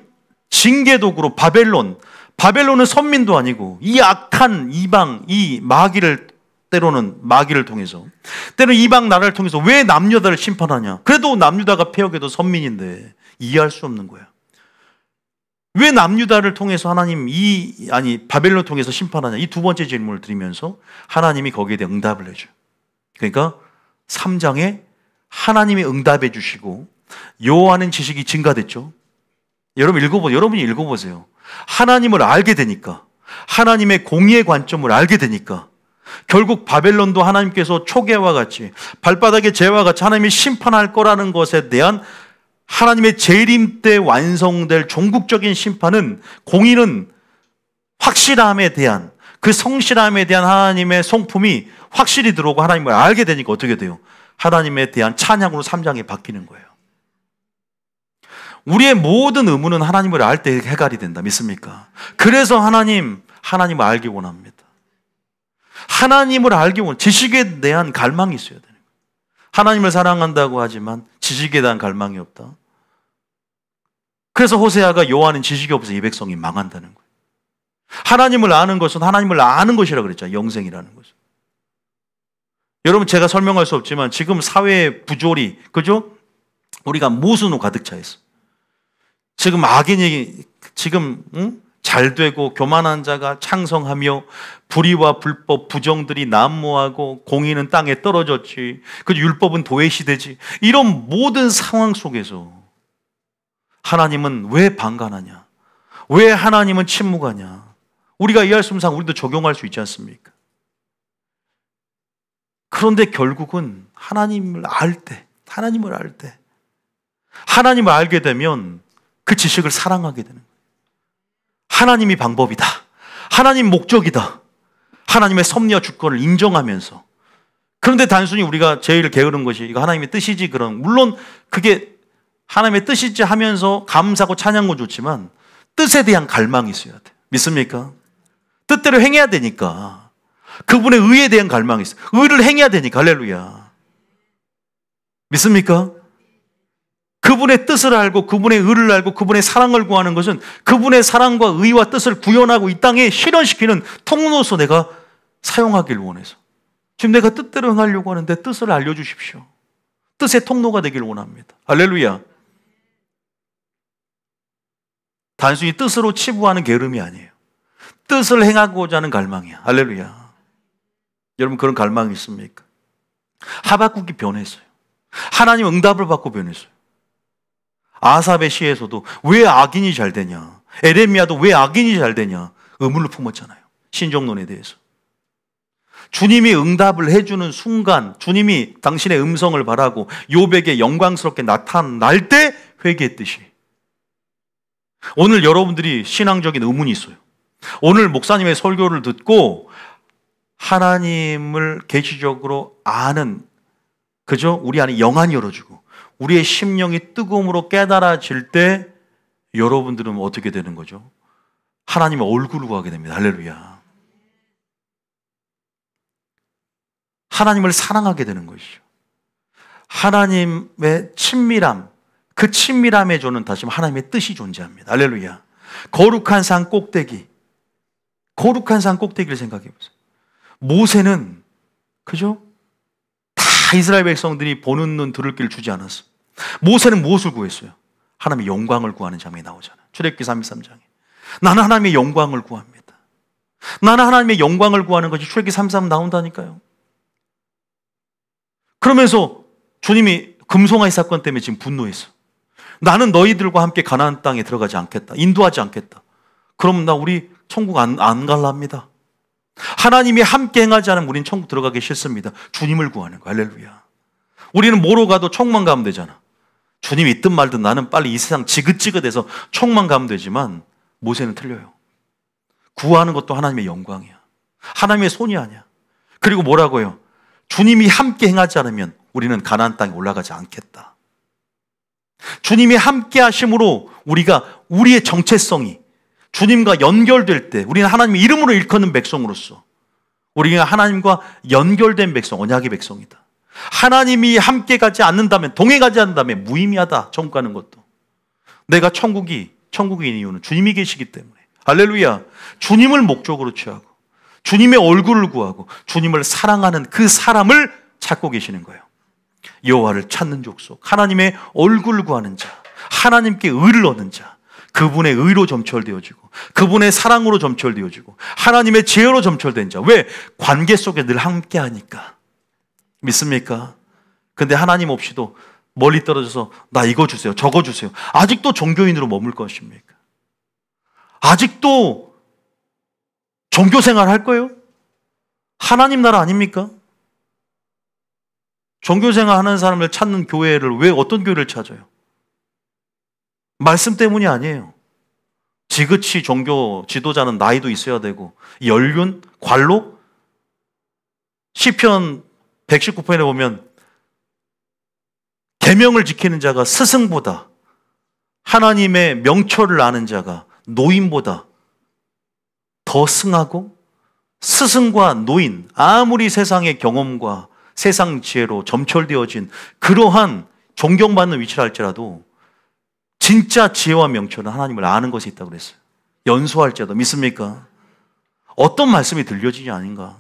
징계도구로 바벨론은 선민도 아니고 이 악한 이방 이 때로는 마귀를 통해서 때로는 이방 나라를 통해서 왜 남유다를 심판하냐? 그래도 남유다가 폐역해도 선민인데 이해할 수 없는 거야. 왜 남유다를 통해서 바벨론을 통해서 심판하냐? 이 2번째 질문을 드리면서 하나님이 거기에 대해 응답을 해줘요. 그러니까 3장에 하나님이 응답해 주시고 여호와는 지식이 증가됐죠. 여러분이 읽어보세요. 하나님을 알게 되니까 하나님의 공의의 관점을 알게 되니까 결국 바벨론도 하나님께서 초계와 같이 발바닥의 재와 같이 하나님이 심판할 거라는 것에 대한 하나님의 재림 때 완성될 종국적인 심판은 공의는 확실함에 대한 그 성실함에 대한 하나님의 성품이 확실히 들어오고 하나님을 알게 되니까 어떻게 돼요? 하나님에 대한 찬양으로 3장에 바뀌는 거예요. 우리의 모든 의문은 하나님을 알 때 해결이 된다. 믿습니까? 그래서 하나님을 알기 원합니다. 하나님을 알기 지식에 대한 갈망이 있어야 되는 거예요. 하나님을 사랑한다고 하지만 지식에 대한 갈망이 없다. 그래서 호세아가 여호와는 지식이 없어서 이 백성이 망한다는 거예요. 하나님을 아는 것은 하나님을 아는 것이라고 그랬잖아요. 영생이라는 것은. 여러분 제가 설명할 수 없지만 지금 사회의 부조리, 그죠? 우리가 모순으로 가득 차 있어. 지금 악인이 잘 되고 교만한 자가 창성하며 불의와 불법, 부정들이 난무하고 공의는 땅에 떨어졌지. 그 율법은 도외시되지. 이런 모든 상황 속에서 하나님은 왜 방관하냐? 왜 하나님은 침묵하냐? 우리가 이해할 수 없는 상황 우리도 적용할 수 있지 않습니까? 그런데 결국은 하나님을 알게 되면 그 지식을 사랑하게 되는 거예요. 하나님이 방법이다. 하나님 목적이다. 하나님의 섭리와 주권을 인정하면서. 그런데 단순히 우리가 제일 게으른 것이 이거 하나님의 뜻이지 물론 그게 하나님의 뜻이지 하면서 감사하고 찬양도 좋지만 뜻에 대한 갈망이 있어야 돼. 믿습니까? 뜻대로 행해야 되니까. 그분의 의에 대한 갈망이 있어요. 의를 행해야 되니까. 할렐루야. 믿습니까? 그분의 뜻을 알고 그분의 의를 알고 그분의 사랑을 구하는 것은 그분의 사랑과 의와 뜻을 구현하고 이 땅에 실현시키는 통로로서 내가 사용하길 원해서 지금 내가 뜻대로 행하려고 하는데 뜻을 알려주십시오. 뜻의 통로가 되길 원합니다. 할렐루야. 단순히 뜻으로 치부하는 게으름이 아니에요. 뜻을 행하고자 하는 갈망이야. 할렐루야. 여러분 그런 갈망이 있습니까? 하박국이 변했어요. 하나님 응답을 받고 변했어요. 아삽의 시에서도 왜 악인이 잘 되냐? 에레미야도 왜 악인이 잘 되냐? 의문을 품었잖아요. 신정론에 대해서. 주님이 응답을 해주는 순간 주님이 당신의 음성을 바라고 욥에게 영광스럽게 나타날 때 회개했듯이 오늘 여러분들이 신앙적인 의문이 있어요. 오늘 목사님의 설교를 듣고 하나님을 계시적으로 아는 그죠? 우리 안에 영안이 열어주고 우리의 심령이 뜨거움으로 깨달아질 때 여러분들은 어떻게 되는 거죠? 하나님의 얼굴을 구하게 됩니다. 할렐루야. 하나님을 사랑하게 되는 것이죠. 하나님의 친밀함, 그 친밀함에 저는 다시 하나님의 뜻이 존재합니다. 할렐루야. 거룩한 산 꼭대기, 거룩한 산 꼭대기를 생각해 보세요. 모세는 그죠? 다 이스라엘 백성들이 보는 눈 들을 길을 주지 않았어. 모세는 무엇을 구했어요? 하나님의 영광을 구하는 장면이 나오잖아요. 출애굽기 33장에 나는 하나님의 영광을 구합니다. 나는 하나님의 영광을 구하는 것이 출애굽기 33 나온다니까요. 그러면서 주님이 금송아지 사건 때문에 지금 분노했어. 나는 너희들과 함께 가나안 땅에 들어가지 않겠다. 인도하지 않겠다. 그럼 나 우리 천국 안 갈랍니다. 하나님이 함께 행하지 않으면 우리는 천국 들어가기 싫습니다. 주님을 구하는 거. 할렐루야. 우리는 뭐로 가도 천국만 가면 되잖아. 주님이 있든 말든 나는 빨리 이 세상 지긋지긋해서 천국만 가면 되지만 모세는 틀려요. 구하는 것도 하나님의 영광이야. 하나님의 손이 아니야. 그리고 뭐라고요? 주님이 함께 행하지 않으면 우리는 가나안 땅에 올라가지 않겠다. 주님이 함께 하심으로 우리가 우리의 정체성이 주님과 연결될 때 우리는 하나님의 이름으로 일컫는 백성으로서 우리가 하나님과 연결된 백성, 언약의 백성이다. 하나님이 함께 가지 않는다면, 동행하지 않는다면 무의미하다. 천국 가는 것도. 내가 천국인 이유는 주님이 계시기 때문에. 할렐루야. 주님을 목적으로 취하고 주님의 얼굴을 구하고 주님을 사랑하는 그 사람을 찾고 계시는 거예요. 여호와를 찾는 족속, 하나님의 얼굴을 구하는 자, 하나님께 의를 얻는 자, 그분의 의로 점철되어지고 그분의 사랑으로 점철되어지고 하나님의 지혜로 점철된 자. 왜? 관계 속에 늘 함께 하니까. 믿습니까? 근데 하나님 없이도 멀리 떨어져서 나 이거 주세요, 저거 주세요. 아직도 종교인으로 머물 것입니까? 아직도 종교생활 할 거예요? 하나님 나라 아닙니까? 종교생활 하는 사람을 찾는 교회를 왜 어떤 교회를 찾아요? 말씀 때문이 아니에요. 지그치 종교 지도자는 나이도 있어야 되고 연륜, 관록. 시편 119편에 보면 계명을 지키는 자가 스승보다, 하나님의 명철을 아는 자가 노인보다 더 승하고, 스승과 노인, 아무리 세상의 경험과 세상 지혜로 점철되어진 그러한 존경받는 위치를 할지라도 진짜 지혜와 명철은 하나님을 아는 것이 있다고 그랬어요. 연소할지라도. 믿습니까? 어떤 말씀이 들려지지 아닌가?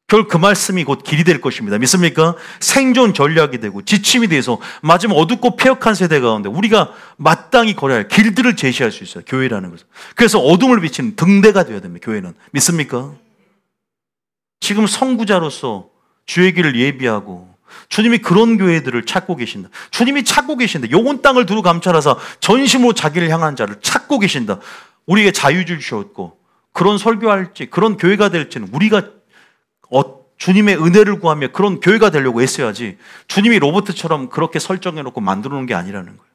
결국 그 말씀이 곧 길이 될 것입니다. 믿습니까? 생존 전략이 되고 지침이 돼서 마지막 어둡고 폐역한 세대 가운데 우리가 마땅히 걸어야 할 길들을 제시할 수 있어요. 교회라는 것은. 그래서 어둠을 비치는 등대가 되어야 됩니다. 교회는. 믿습니까? 지금 선구자로서 주의 길을 예비하고 주님이 그런 교회들을 찾고 계신다. 주님이 찾고 계신다. 영혼 땅을 두루 감찰하사 전심으로 자기를 향한 자를 찾고 계신다. 우리에게 자유를 주셨고 그런 설교할지 그런 교회가 될지는 우리가 주님의 은혜를 구하며 그런 교회가 되려고 애써야지 주님이 로봇처럼 그렇게 설정해놓고 만들어 놓은 게 아니라는 거예요.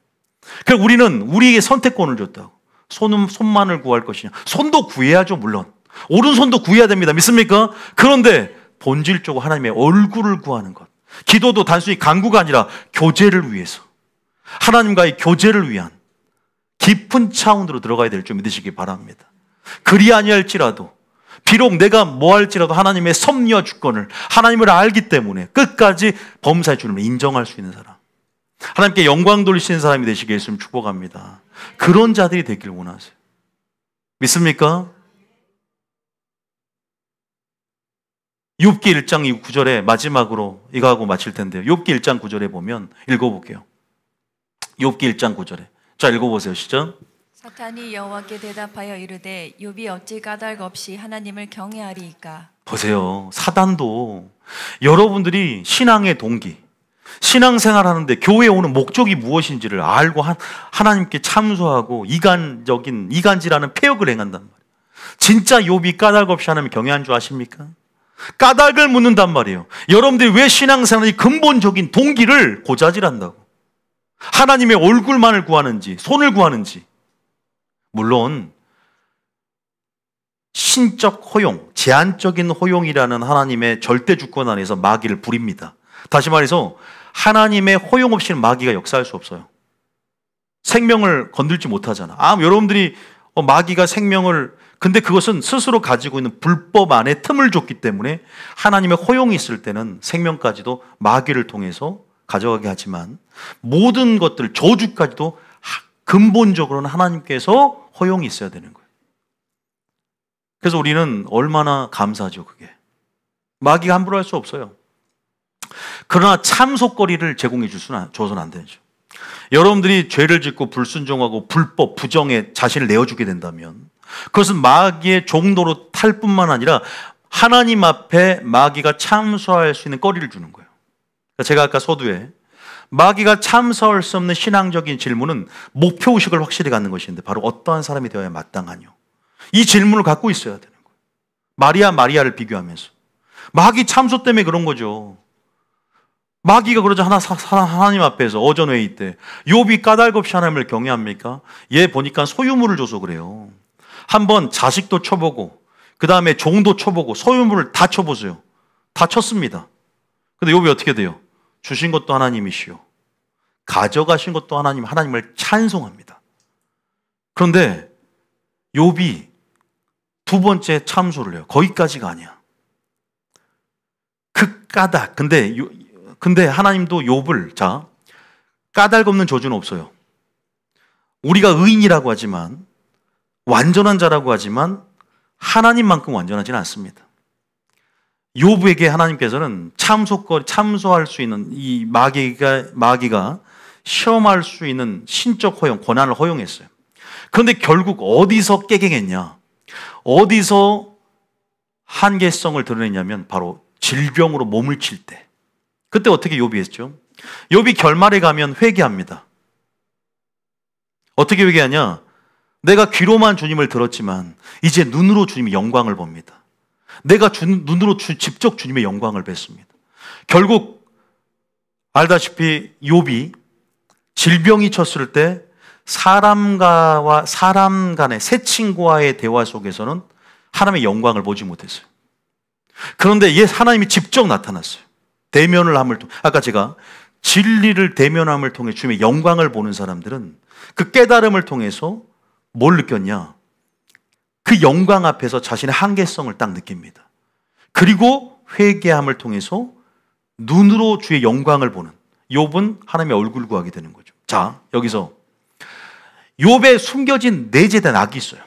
그래서 우리는 우리에게 선택권을 줬다고. 손만을 구할 것이냐. 손도 구해야죠. 물론 오른손도 구해야 됩니다. 믿습니까? 그런데 본질적으로 하나님의 얼굴을 구하는 것. 기도도 단순히 간구가 아니라 교제를 위해서, 하나님과의 교제를 위한 깊은 차원으로 들어가야 될 줄 믿으시기 바랍니다. 그리 아니할지라도, 비록 내가 뭐 할지라도 하나님의 섭리와 주권을, 하나님을 알기 때문에 끝까지 범사의 주님을 인정할 수 있는 사람, 하나님께 영광 돌리시는 사람이 되시게 예수님 축복합니다. 그런 자들이 되길 원하세요. 믿습니까? 욥기 1장 9절에 마지막으로 이거 하고 마칠 텐데요. 욥기 1장 9절에 보면 읽어볼게요. 욥기 1장 9절에. 자, 읽어보세요. 시작. 사탄이 여호와께 대답하여 이르되 욥이 어찌 까닭 없이 하나님을 경외하리이까. 보세요. 사단도 여러분들이 신앙의 동기, 신앙생활하는데 교회에 오는 목적이 무엇인지를 알고 하나님께 참소하고 이간질하는 폐역을 행한단 말이에요. 진짜 욥이 까닭 없이 하나님을 경외한 줄 아십니까? 까닭을 묻는단 말이에요. 여러분들이 왜 신앙생활의 근본적인 동기를 고자질한다고. 하나님의 얼굴만을 구하는지 손을 구하는지. 물론 신적 허용, 제한적인 허용이라는 하나님의 절대 주권 안에서 마귀를 부립니다. 다시 말해서 하나님의 허용 없이는 마귀가 역사할 수 없어요. 생명을 건들지 못하잖아. 여러분들이 마귀가 생명을, 근데 그것은 스스로 가지고 있는 불법 안에 틈을 줬기 때문에 하나님의 허용이 있을 때는 생명까지도 마귀를 통해서 가져가게 하지만 모든 것들, 저주까지도 근본적으로는 하나님께서 허용이 있어야 되는 거예요. 그래서 우리는 얼마나 감사하죠, 그게. 마귀가 함부로 할 수 없어요. 그러나 참속거리를 제공해 줘서는 안 되죠. 여러분들이 죄를 짓고 불순종하고 불법, 부정에 자신을 내어주게 된다면 그것은 마귀의 종로로 탈 뿐만 아니라 하나님 앞에 마귀가 참소할 수 있는 거리를 주는 거예요. 제가 아까 서두에 마귀가 참소할 수 없는 신앙적인 질문은 목표의식을 확실히 갖는 것인데 바로 어떠한 사람이 되어야 마땅하뇨? 이 질문을 갖고 있어야 되는 거예요. 마리아를 비교하면서. 마귀 참소 때문에 그런 거죠. 마귀가 그러자 하나님 앞에서 어전회의 때 욥이 까닭없이 하나님을 경외합니까? 얘 보니까 소유물을 줘서 그래요. 한번 자식도 쳐보고 그 다음에 종도 쳐보고 소유물을 다 쳐보세요. 다 쳤습니다. 근데 욥이 어떻게 돼요? 주신 것도 하나님이시오, 가져가신 것도 하나님을 찬송합니다. 그런데 욥이 두 번째 참소를 해요. 거기까지가 아니야. 그 까닭. 근데 하나님도 욥을, 자, 까닭 없는 저주는 없어요. 우리가 의인이라고 하지만, 완전한 자라고 하지만 하나님만큼 완전하지는 않습니다. 욥에게 하나님께서는 참소할 수 있는 이 마귀가 시험할 수 있는 신적 허용, 권한을 허용했어요. 그런데 결국 어디서 깨갱했냐? 어디서 한계성을 드러냈냐면 바로 질병으로 몸을 칠 때. 그때 어떻게 욥이 했죠? 욥이 결말에 가면 회개합니다. 어떻게 회개하냐? 내가 귀로만 주님을 들었지만 이제 눈으로 주님의 영광을 봅니다. 내가 눈으로 직접 주님의 영광을 뵀습니다. 결국 알다시피 욥이 질병이 쳤을 때 사람 간의 새 친구와의 대화 속에서는 하나님의 영광을 보지 못했어요. 그런데 하나님이 직접 나타났어요. 대면을 함을 통해. 아까 제가 진리를 대면함을 통해 주님의 영광을 보는 사람들은 그 깨달음을 통해서 뭘 느꼈냐? 그 영광 앞에서 자신의 한계성을 딱 느낍니다. 그리고 회개함을 통해서 눈으로 주의 영광을 보는 욥은 하나님의 얼굴 구하게 되는 거죠. 자, 여기서 욥의 숨겨진 내재된 악이 있어요.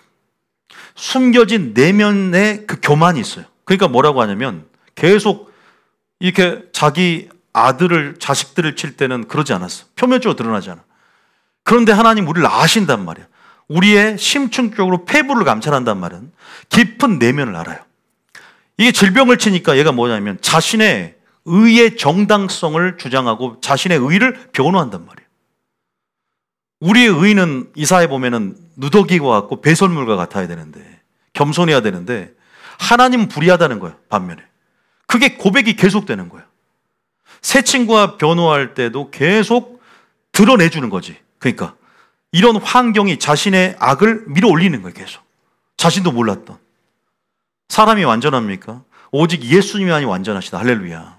숨겨진 내면의 그 교만이 있어요. 그러니까 뭐라고 하냐면 계속 이렇게 자기 자식들을 칠 때는 그러지 않았어. 표면적으로 드러나지 않아. 그런데 하나님 우리를 아신단 말이야. 우리의 심층적으로 폐부를 감찰한단 말은 깊은 내면을 알아요. 이게 질병을 치니까 얘가 뭐냐면 자신의 의의 정당성을 주장하고 자신의 의를 변호한단 말이에요. 우리의 의는 이사에 보면은 누더기와 같고 배설물과 같아야 되는데, 겸손해야 되는데 하나님은 불의하다는 거예요. 반면에 그게 고백이 계속되는 거예요. 새 친구와 변호할 때도 계속 드러내주는 거지. 그러니까 이런 환경이 자신의 악을 밀어 올리는 거예요. 계속 자신도 몰랐던. 사람이 완전합니까? 오직 예수님만이 완전하시다. 할렐루야.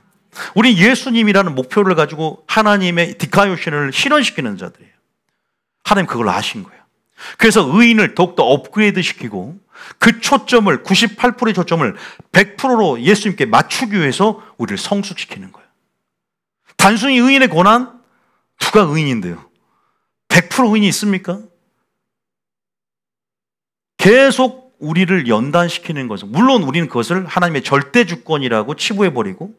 우리 예수님이라는 목표를 가지고 하나님의 디카요신을 실현시키는 자들이에요. 하나님 그걸 아신 거예요. 그래서 의인을 더욱더 업그레이드 시키고 그 초점을 98%의 초점을 100%로 예수님께 맞추기 위해서 우리를 성숙시키는 거예요. 단순히 의인의 고난? 누가 의인인데요? 100% 의인이 있습니까? 계속 우리를 연단시키는 것은, 물론 우리는 그것을 하나님의 절대 주권이라고 치부해버리고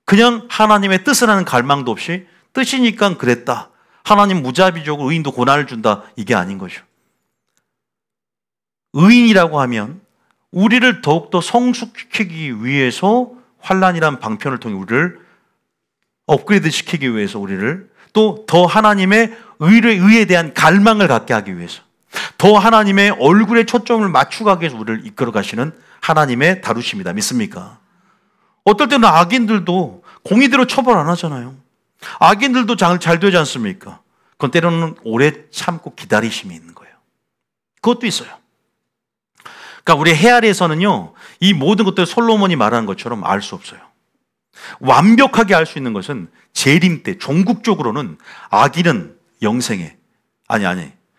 그냥 하나님의 뜻을 하는 갈망도 없이 뜻이니까 그랬다, 하나님 무자비적으로 의인도 고난을 준다, 이게 아닌 거죠. 의인이라고 하면 우리를 더욱더 성숙시키기 위해서 환난이란 방편을 통해 우리를 업그레이드 시키기 위해서 우리를 또 더 하나님의 의에 대한 갈망을 갖게 하기 위해서 더 하나님의 얼굴에 초점을 맞추고 가기 위해서 우리를 이끌어 가시는 하나님의 다루심이다. 믿습니까? 어떨 때는 악인들도 공의대로 처벌 안 하잖아요. 악인들도 잘 되지 않습니까? 그건 때로는 오래 참고 기다리심이 있는 거예요. 그것도 있어요. 그러니까 우리 헤아리에서는요, 이 모든 것들 솔로몬이 말하는 것처럼 알 수 없어요. 완벽하게 알 수 있는 것은 재림 때 종국적으로는 악인은 영생에,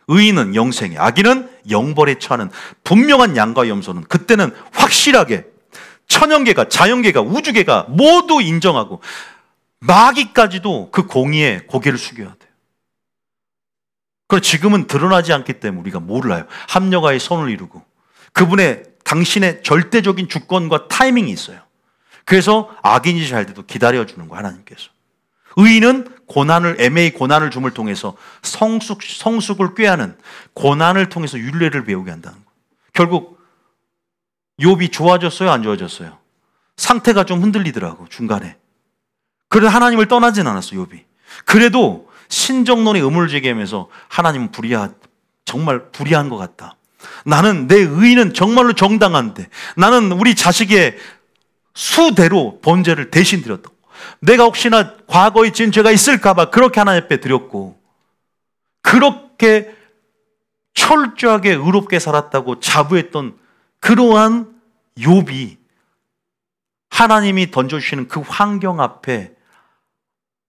의인은 영생에, 악인은 영벌에 처하는 분명한 양과 염소는 그때는 확실하게 천연계가, 자연계가, 우주계가 모두 인정하고 마귀까지도 그 공의에 고개를 숙여야 돼요. 그럼 지금은 드러나지 않기 때문에 우리가 몰라요. 합력하에 선을 이루고 그분의 당신의 절대적인 주권과 타이밍이 있어요. 그래서 악인이 잘 돼도 기다려주는 거예요, 하나님께서. 의인은 고난을, 애매히 고난을 줌을 통해서 성숙을 꾀하는 고난을 통해서 윤례를 배우게 한다는 거예요. 결국 욥이 좋아졌어요, 안 좋아졌어요? 상태가 좀 흔들리더라고, 중간에. 그래도 하나님을 떠나진 않았어, 욥이. 그래도 신정론의 의문을 제기하면서 하나님은 정말 불의한 것 같다. 나는 내 의인은 정말로 정당한데 나는 우리 자식의 수대로 번제를 대신 드렸다고. 내가 혹시나 과거에 지은 죄가 있을까봐 그렇게 하나님 앞에 드렸고 그렇게 철저하게 의롭게 살았다고 자부했던 그러한 욥이 하나님이 던져주시는 그 환경 앞에,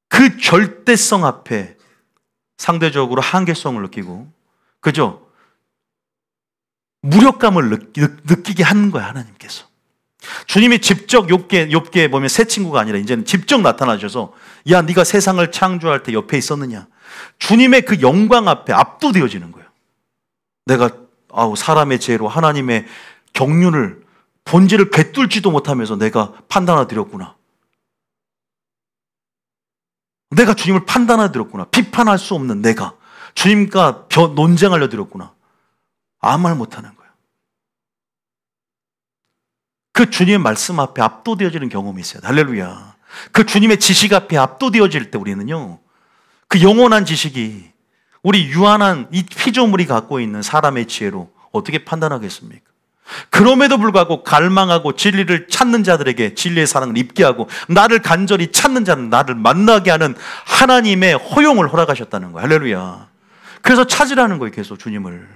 그 절대성 앞에 상대적으로 한계성을 느끼고, 그죠? 무력감을 느끼게 하는 거야, 하나님께서. 주님이 직접 욥기에 보면 새 친구가 아니라 이제는 직접 나타나셔서, 야, 네가 세상을 창조할 때 옆에 있었느냐? 주님의 그 영광 앞에 압도되어지는 거예요. 내가 사람의 죄로 하나님의 경륜을, 본질을 꿰뚫지도 못하면서 내가 판단하 드렸구나. 내가 주님을 판단하 드렸구나. 비판할 수 없는 내가 주님과 논쟁하려 드렸구나. 아무 말 못하는 거예요. 그 주님의 말씀 앞에 압도되어지는 경험이 있어요. 할렐루야. 그 주님의 지식 앞에 압도되어질 때 우리는요, 그 영원한 지식이 우리 유한한 이 피조물이 갖고 있는 사람의 지혜로 어떻게 판단하겠습니까? 그럼에도 불구하고 갈망하고 진리를 찾는 자들에게 진리의 사랑을 입게 하고 나를 간절히 찾는 자는 나를 만나게 하는 하나님의 허용을 허락하셨다는 거예요. 할렐루야. 그래서 찾으라는 거예요, 계속 주님을.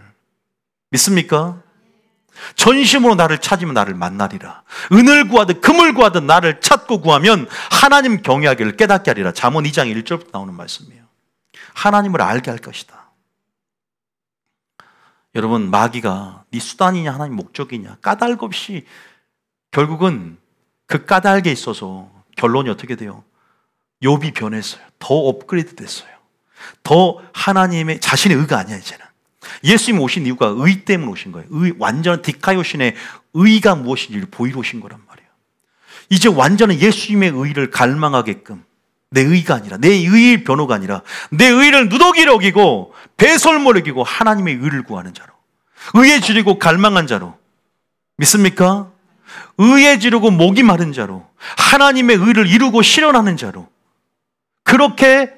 믿습니까? 전심으로 나를 찾으면 나를 만나리라. 은을 구하듯 금을 구하듯 나를 찾고 구하면 하나님 경외하기를 깨닫게 하리라. 잠언 2장 1절부터 나오는 말씀이에요. 하나님을 알게 할 것이다. 여러분, 마귀가 네 수단이냐 하나님 목적이냐 까닭 없이 결국은 그 까닭에 있어서 결론이 어떻게 돼요? 욥이 변했어요. 더 업그레이드 됐어요. 더 하나님의 자신의 의가 아니야. 이제는 예수님이 오신 이유가 의 때문에 오신 거예요. 완전한 디카이오신의 의가 무엇인지를 보이러 오신 거란 말이에요. 이제 완전한 예수님의 의를 갈망하게끔, 내 의가 아니라, 내 의의 변호가 아니라 내 의를 누더기로 여기고 배설물을 여기고 하나님의 의를 구하는 자로, 의에 지르고 갈망한 자로, 믿습니까? 의에 지르고 목이 마른 자로, 하나님의 의를 이루고 실현하는 자로, 그렇게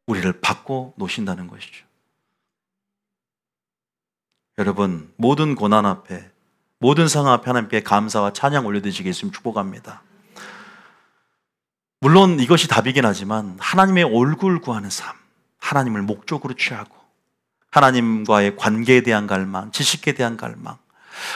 우리를 바꿔 놓으신다는 것이죠. 여러분, 모든 고난 앞에, 모든 상황 앞에 하나님께 감사와 찬양 올려드리시겠으면 축복합니다. 물론 이것이 답이긴 하지만 하나님의 얼굴 구하는 삶, 하나님을 목적으로 취하고 하나님과의 관계에 대한 갈망, 지식에 대한 갈망,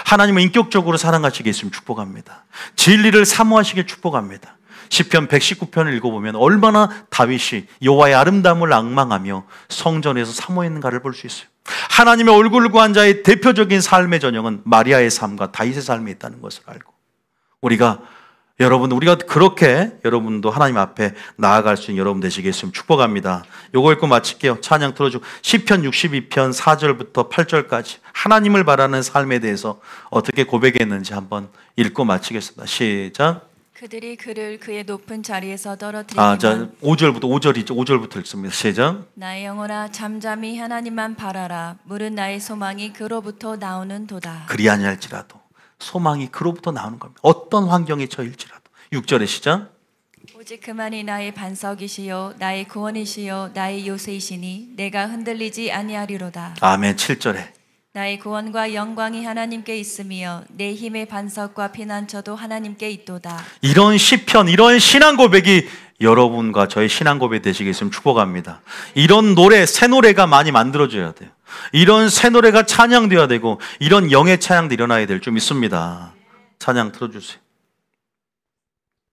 하나님을 인격적으로 사랑하시겠으면 축복합니다. 진리를 사모하시길 축복합니다. 시편 119편을 읽어보면 얼마나 다윗이 여호와의 아름다움을 앙망하며 성전에서 사모했는가를 볼 수 있어요. 하나님의 얼굴을 구한 자의 대표적인 삶의 전형은 마리아의 삶과 다윗의 삶에 있다는 것을 알고, 우리가 그렇게 여러분도 하나님 앞에 나아갈 수 있는 여러분 되시겠으면 축복합니다. 요거 읽고 마칠게요. 찬양 틀어주고 시편 62편 4절부터 8절까지 하나님을 바라는 삶에 대해서 어떻게 고백했는지 한번 읽고 마치겠습니다. 시작. 그들이 그를 그의 높은 자리에서 떨어뜨리면 5절부터 읽습니다. 시작. 나의 영혼아 잠잠히 하나님만 바라라. 물은 나의 소망이 그로부터 나오는 도다. 그리 아니할지라도 소망이 그로부터 나오는 겁니다. 어떤 환경에 처일지라도. 6절의 시작. 오직 그만이 나의 반석이시요 나의 구원이시요 나의 요새이시니 내가 흔들리지 아니하리로다. 아멘. 7절에 나의 구원과 영광이 하나님께 있으며 내 힘의 반석과 피난처도 하나님께 있도다. 이런 시편, 이런 신앙 고백이 여러분과 저의 신앙 고백 되시겠으면 축복합니다. 이런 노래, 새 노래가 많이 만들어져야 돼요. 이런 새 노래가 찬양되어야 되고 이런 영의 찬양도 일어나야 될 줄 믿습니다. 찬양 틀어주세요.